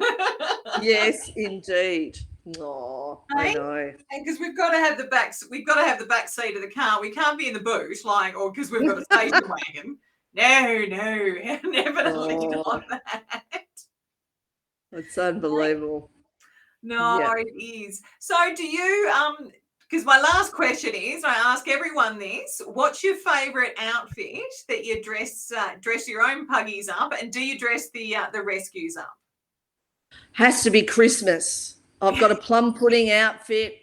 Yes, indeed. Oh, I know. Because we've got to have the back seat of the car. We can't be in the boot, or because we've got a station wagon. No, never not that. It's unbelievable. No, it is. So do you, because my last question is, I ask everyone this, what's your favourite outfit that you dress your own puggies up, and do you dress the rescues up? Has to be Christmas. I've got a plum pudding outfit.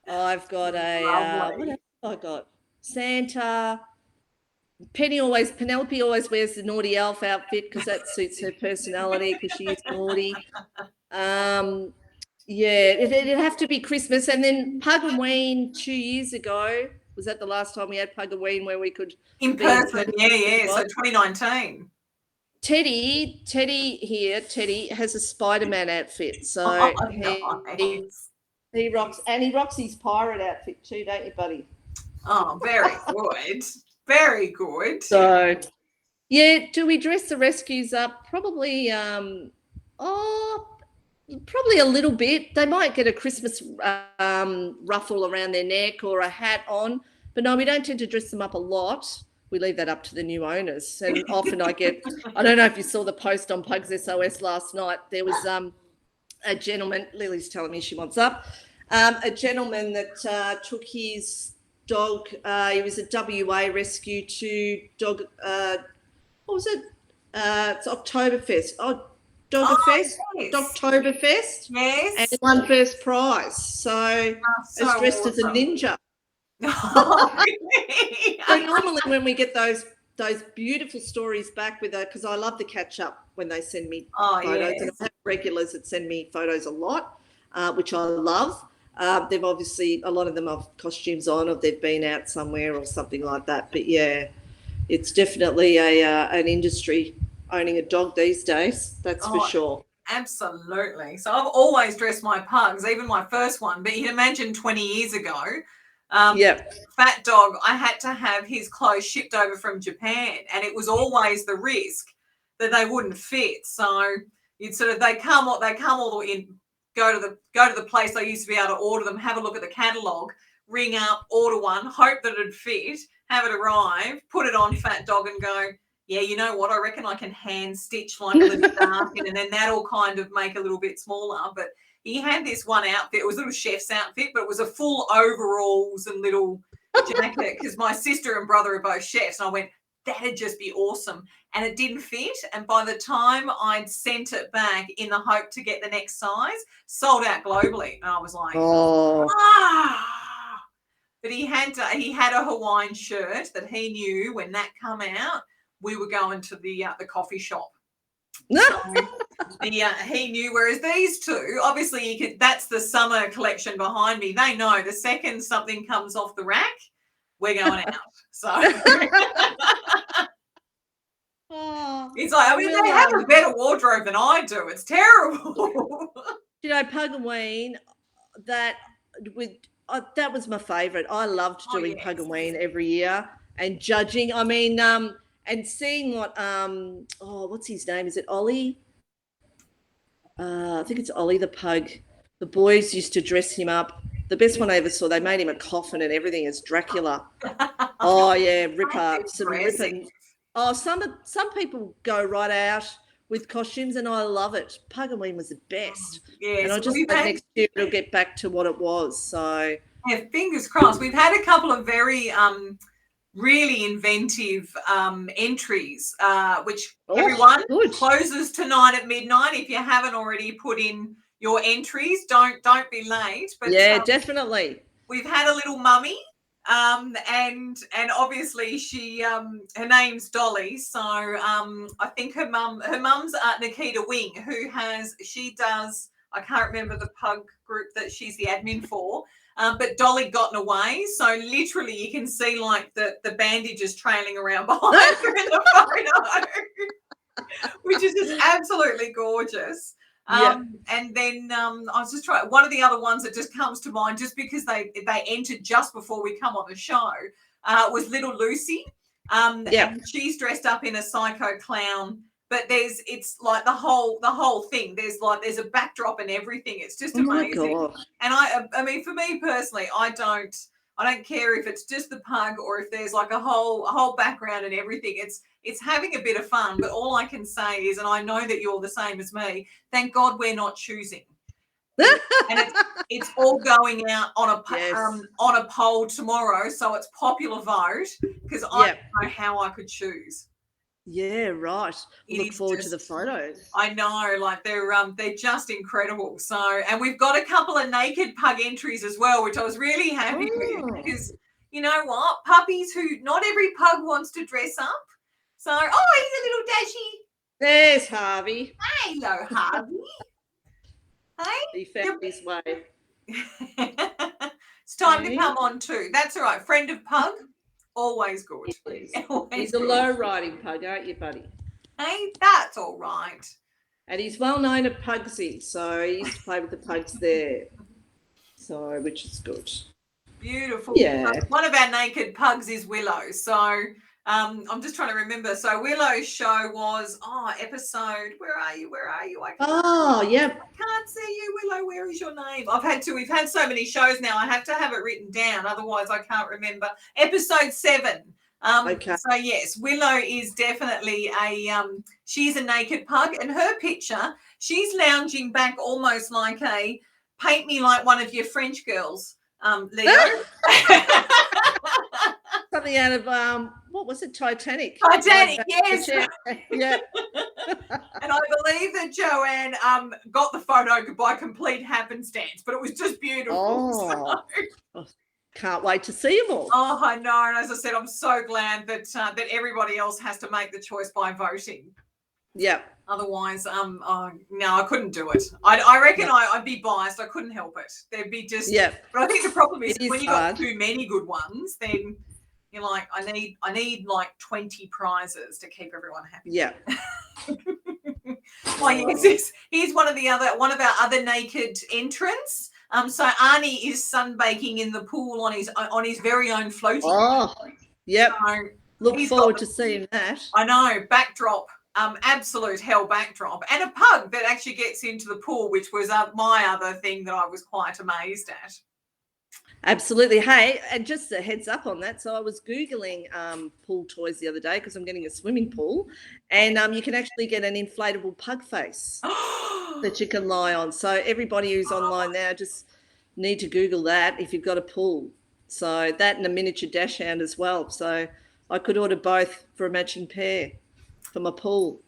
I've got what else have I got? Santa. Penelope always wears the naughty elf outfit because that suits her personality because she is naughty. It'd have to be Christmas. And then Pugaween 2 years ago, was that the last time we had Pugaween where we could in person? Yeah. So 2019. Teddy has a Spider-Man outfit. So nice. He rocks, and he rocks his pirate outfit too, don't you, buddy? Oh, very good. Very good. So, yeah, do we dress the rescues up? Probably, probably a little bit. They might get a Christmas ruffle around their neck or a hat on, but no, we don't tend to dress them up a lot. We leave that up to the new owners. And often I don't know if you saw the post on Pugs SOS last night. There was a gentleman, Lily's telling me she wants up, a gentleman that took his dog, he was a WA rescue to dog, what was it? It's Oktoberfest. Doggerfest, yes. Dogtoberfest. Yes. And he won first prize. So it's dressed as a ninja. Oh, really? So normally when we get those beautiful stories back with because I love the catch up when they send me photos, yes. and I have regulars that send me photos a lot, which I love. They've obviously, a lot of them have costumes on, or they've been out somewhere or something like that. But yeah, it's definitely an industry owning a dog these days. That's for sure. Absolutely. So I've always dressed my pugs, even my first one. But you can imagine 20 years ago, Fat Dog, I had to have his clothes shipped over from Japan, and it was always the risk that they wouldn't fit. So you'd they come all the way in, go to the place I used to be able to order them, have a look at the catalogue, ring up, order one, hope that it'd fit, have it arrive, put it on Fat Dog, and go, yeah, you know what? I reckon I can hand stitch like a little dark, and then that'll kind of make a little bit smaller. But he had this one outfit. It was a little chef's outfit, but it was a full overalls and little jacket because my sister and brother are both chefs. And I went, that'd just be awesome. And it didn't fit. And by the time I'd sent it back in the hope to get the next size, sold out globally. And I was like, But he had a Hawaiian shirt that he knew when that come out, we were going to the coffee shop. So, he knew. Whereas these two, obviously, that's the summer collection behind me. They know the second something comes off the rack, we're going out. So it's like, I mean, they have a better wardrobe than I do. It's terrible. You know, Pugaween, that was my favourite. I loved doing Pugaween every year and judging. I mean, and seeing what what's his name? Is it Ollie? I think it's Ollie the pug. The boys used to dress him up. The best one I ever saw, they made him a coffin and everything as Dracula. Oh yeah, ripper. Some people go right out with costumes, and I love it. Pugaween was the best. Yes, and I just hope next year it'll get back to what it was. So yeah, fingers crossed. We've had a couple of very really inventive entries, which everyone closes tonight at midnight. If you haven't already put in your entries, don't be late. But yeah, definitely. We've had a little mummy, and obviously she her name's Dolly. So I think her mum's Nikita Wing, she does. I can't remember the pug group that she's the admin for. But Dolly gotten away, so literally you can see like the bandages trailing around behind her in the photo, which is just absolutely gorgeous. And then I was just trying, one of the other ones that just comes to mind, just because they entered just before we come on the show, was Little Lucy. And she's dressed up in a psycho clown. But it's like the whole thing. There's a backdrop and everything. It's just amazing. And I mean, for me personally, I don't care if it's just the pug or if there's like a whole background and everything. It's having a bit of fun. But all I can say is, and I know that you're the same as me, thank God we're not choosing. And it's all going out on a poll tomorrow, so it's popular vote, because I don't know how I could choose. Yeah, right. We'll look forward to the photos. I know, like they're just incredible. So, and we've got a couple of naked pug entries as well, which I was really happy with, because you know what, puppies who not every pug wants to dress up. So, he's a little dashy. There's Harvey. Hello, Harvey. Hey, he found his way. It's time to come on too. That's all right. Friend of pug. Always good. He's a low riding pug, aren't you, buddy? Hey, that's all right. And he's well known at Pugsy, so he used to play with the pugs there. so which is good. Beautiful. Yeah. One of our naked pugs is Willow. So I'm just trying to remember. So Willow's show was episode. Where are you? I can't see you, Willow. Where is your name? We've had so many shows now. I have to have it written down, otherwise I can't remember. Episode 7. Okay. So yes, Willow is definitely she's a naked pug, and her picture, she's lounging back almost like a paint me like one of your French girls, Leo. Something out of what was it, Titanic? Titanic, yes. Yeah. And I believe that Joanne got the photo by complete happenstance, but it was just beautiful. Can't wait to see them all. Oh, I know. And as I said, I'm so glad that that everybody else has to make the choice by voting. Yeah. Otherwise, no, I couldn't do it. I reckon I'd be biased. I couldn't help it. There'd be just. Yeah. But I think the problem is when you hard. got too many good ones, then you're like, I need like 20 prizes to keep everyone happy. Yeah. Oh yes, here's one of our other naked entrants. So Arnie is sunbaking in the pool on his very own floating. Oh, yep. So look forward to seeing that. I know, backdrop, absolute hell backdrop, and a pug that actually gets into the pool, which was my other thing that I was quite amazed at. Absolutely. Hey, and just a heads up on that. So I was Googling pool toys the other day because I'm getting a swimming pool, and you can actually get an inflatable pug face that you can lie on. So everybody who's online now, just need to Google that if you've got a pool. So that and a miniature dash hound as well. So I could order both for a matching pair for my pool.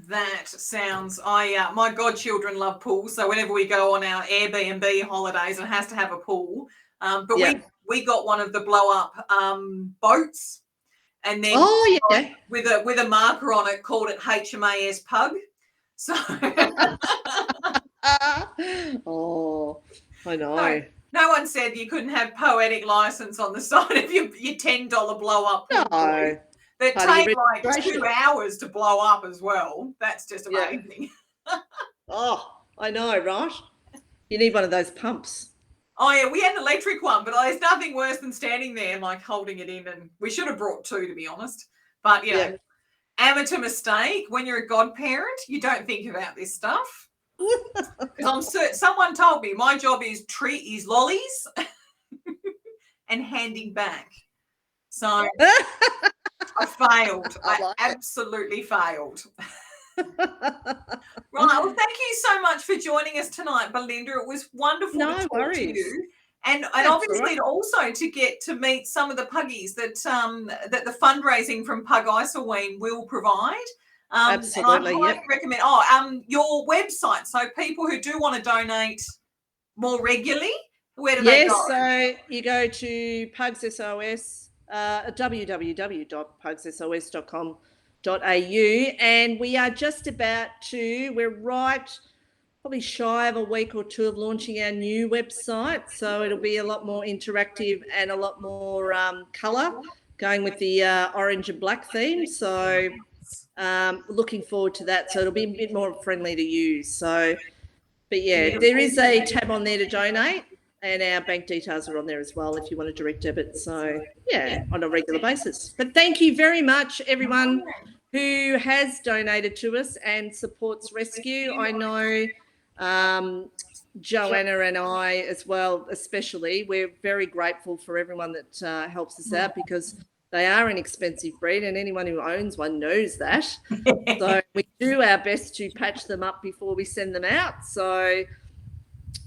That sounds, my godchildren love pools. So whenever we go on our Airbnb holidays, it has to have a pool. But we got one of the blow up boats, and then with a marker on it, called it HMAS Pug. So oh, I know. No one said you couldn't have poetic license on the side of your $10 blow up. No. That take like 2 hours to blow up as well. That's just amazing. Yeah. Oh, I know, right? You need one of those pumps. Oh, yeah, we had an electric one, but there's nothing worse than standing there and like holding it in. And we should have brought 2, to be honest. But, you know, amateur mistake. When you're a godparent, you don't think about this stuff. Because I'm certain someone told me my job is treat lollies and handing back. So I failed. I absolutely failed. Right. Well, thank you so much for joining us tonight, Belinda. It was wonderful to talk to you. And obviously also to get to meet some of the puggies that that the fundraising from Pug SOS will provide. Absolutely. And I highly recommend your website. So people who do want to donate more regularly, where do they go? So you go to Pugs SOS, www.pugsos.com.au, and we are just about to, we're probably shy of a week or 2 of launching our new website. So it'll be a lot more interactive and a lot more colour, going with the orange and black theme. So looking forward to that. So it'll be a bit more friendly to use. So, but yeah, there is a tab on there to donate, and our bank details are on there as well if you want a direct debit. So yeah, on a regular basis. But thank you very much, everyone who has donated to us and supports rescue. I know Joanna and I as well, especially, we're very grateful for everyone that helps us out, because they are an expensive breed, and anyone who owns one knows that. So we do our best to patch them up before we send them out. So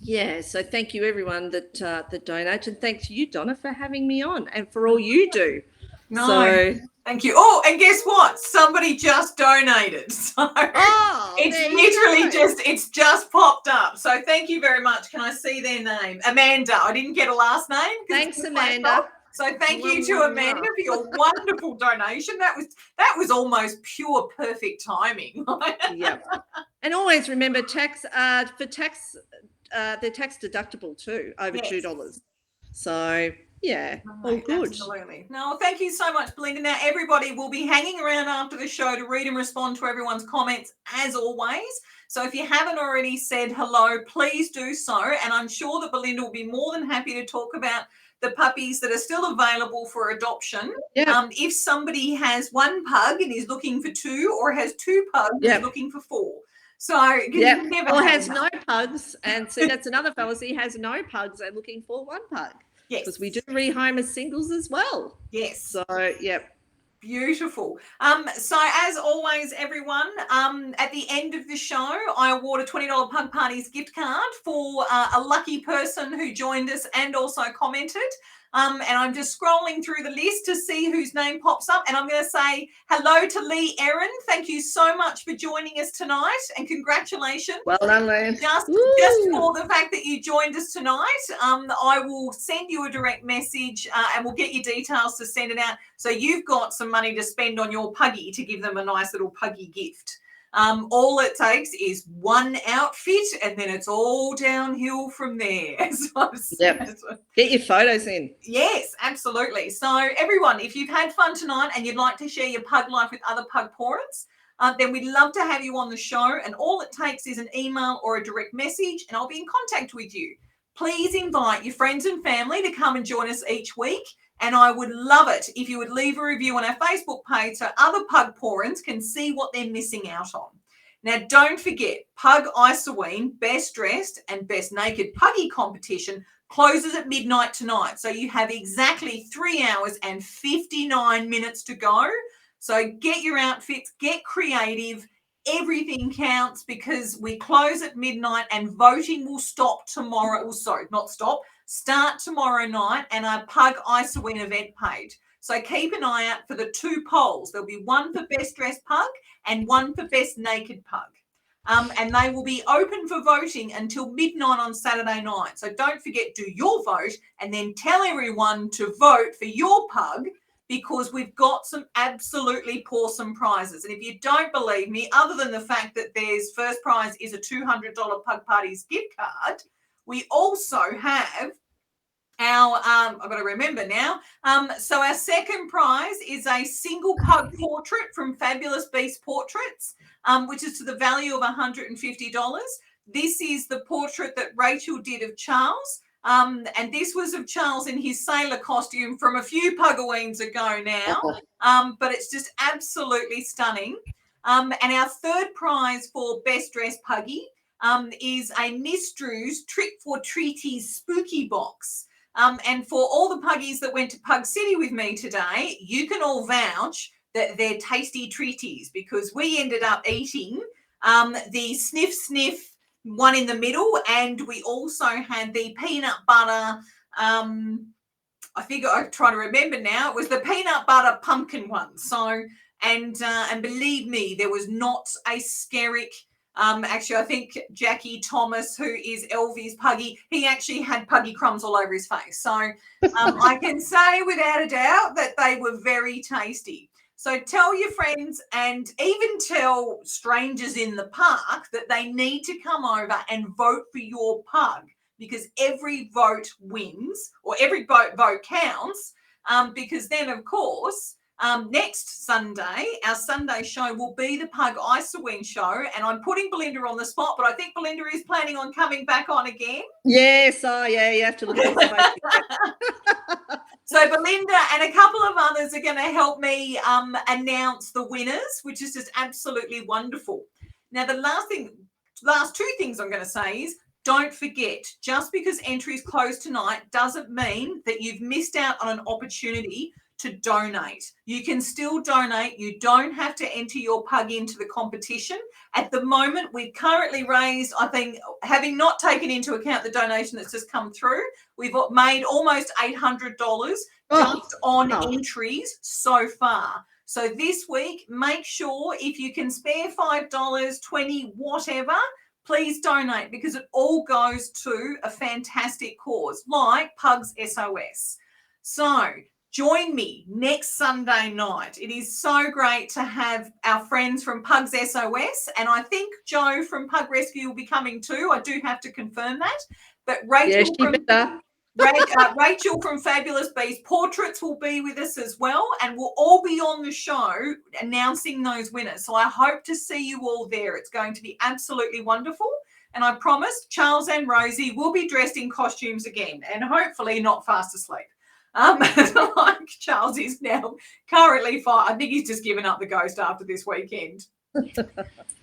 yeah, so thank you everyone that donates, and thanks to you, Donna, for having me on and for all you do. So thank you. Oh, and guess what? Somebody just donated. So it's just popped up. So thank you very much. Can I see their name? Amanda. I didn't get a last name. Thanks, Amanda. So thank you to Amanda for your wonderful donation. That was almost pure perfect timing. Yeah. And always remember they're tax deductible too, over $2. So Yeah, Right, all good. Absolutely. No, thank you so much, Belinda. Now, everybody will be hanging around after the show to read and respond to everyone's comments, as always. So if you haven't already said hello, please do so. And I'm sure that Belinda will be more than happy to talk about the puppies that are still available for adoption. Yep. If somebody has one pug and is looking for two, or has two pugs and is looking for four. So or has no pugs, and see, that's another fallacy, has no pugs and looking for one pug. Yes, because we do rehome as singles as well. Yes. So Beautiful. So as always, everyone, at the end of the show, I award a $20 Pug Parties gift card for a lucky person who joined us and also commented. And I'm just scrolling through the list to see whose name pops up. And I'm going to say hello to Lee Erin. Thank you so much for joining us tonight, and congratulations. Well done, Lee. Just for the fact that you joined us tonight, I will send you a direct message and we'll get your details to send it out. So you've got some money to spend on your puggy to give them a nice little puggy gift. All it takes is one outfit, and then it's all downhill from there. Get your photos in. Yes, absolutely. So everyone, if you've had fun tonight and you'd like to share your pug life with other pug parents, then we'd love to have you on the show. And all it takes is an email or a direct message, and I'll be in contact with you. Please invite your friends and family to come and join us each week. And I would love it if you would leave a review on our Facebook page so other pug parents can see what they're missing out on. Now, don't forget, Pug Isoween Best Dressed and Best Naked Puggy competition closes at midnight tonight. So you have exactly 3 hours and 59 minutes to go. So get your outfits, get creative. Everything counts, because we close at midnight and voting will stop tomorrow. Well, sorry, not stop. Start tomorrow night, and our Pug Isoween event page. So keep an eye out for the 2 polls. There'll be one for Best Dressed Pug and one for Best Naked Pug. And they will be open for voting until midnight on Saturday night. So don't forget, do your vote and then tell everyone to vote for your pug, because we've got some absolutely awesome prizes. And if you don't believe me, other than the fact that there's first prize is a $200 Pug Parties gift card, we also have our, I've got to remember now. So our second prize is a single pug portrait from Fabulous Beast Portraits, which is to the value of $150. This is the portrait that Rachel did of Charles. And this was of Charles in his sailor costume from a few Pugaweens ago now. But it's just absolutely stunning. And our third prize for Best Dressed Puggy is a Miss Drew's Trick for Treaties spooky box. And for all the puggies that went to Pug City with me today, you can all vouch that they're tasty treaties, because we ended up eating the sniff one in the middle, and we also had the peanut butter. I think I'm trying to remember now. It was the peanut butter pumpkin one. So, and believe me, there was not a skerrick. Actually, I think Jackie Thomas, who is Elvie's puggy, he actually had puggy crumbs all over his face. So I can say without a doubt that they were very tasty. So tell your friends, and even tell strangers in the park, that they need to come over and vote for your pug, because every vote wins, or every vote counts, because then, of course, next Sunday, our Sunday show will be the Pug Isoween show, and I'm putting Belinda on the spot, but I think Belinda is planning on coming back on again. Yes, yeah, you have to look at the So Belinda and a couple of others are going to help me announce the winners, which is just absolutely wonderful. Now, the last 2 things I'm going to say is, don't forget, just because entry is closed tonight doesn't mean that you've missed out on an opportunity to donate. You can still donate. You don't have to enter your pug into the competition. At the moment, we've currently raised, I think, having not taken into account the donation that's just come through, we've made almost $800 just on entries so far. So this week, make sure, if you can spare $5, $20, whatever, please donate, because it all goes to a fantastic cause like Pugs SOS. So join me next Sunday night. It is so great to have our friends from Pugs SOS, and I think Joe from Pug Rescue will be coming too. I do have to confirm that. But Rachel Rachel from Fabulous Bees Portraits will be with us as well, and we'll all be on the show announcing those winners. So I hope to see you all there. It's going to be absolutely wonderful. And I promise Charles and Rosie will be dressed in costumes again, and hopefully not fast asleep. Like Charles is now currently I think he's just given up the ghost after this weekend.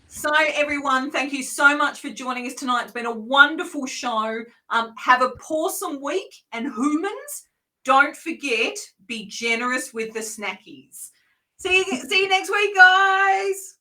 So, everyone, thank you so much for joining us tonight. It's been a wonderful show. Have a pawsome week, and humans, don't forget, be generous with the snackies. See you next week, guys.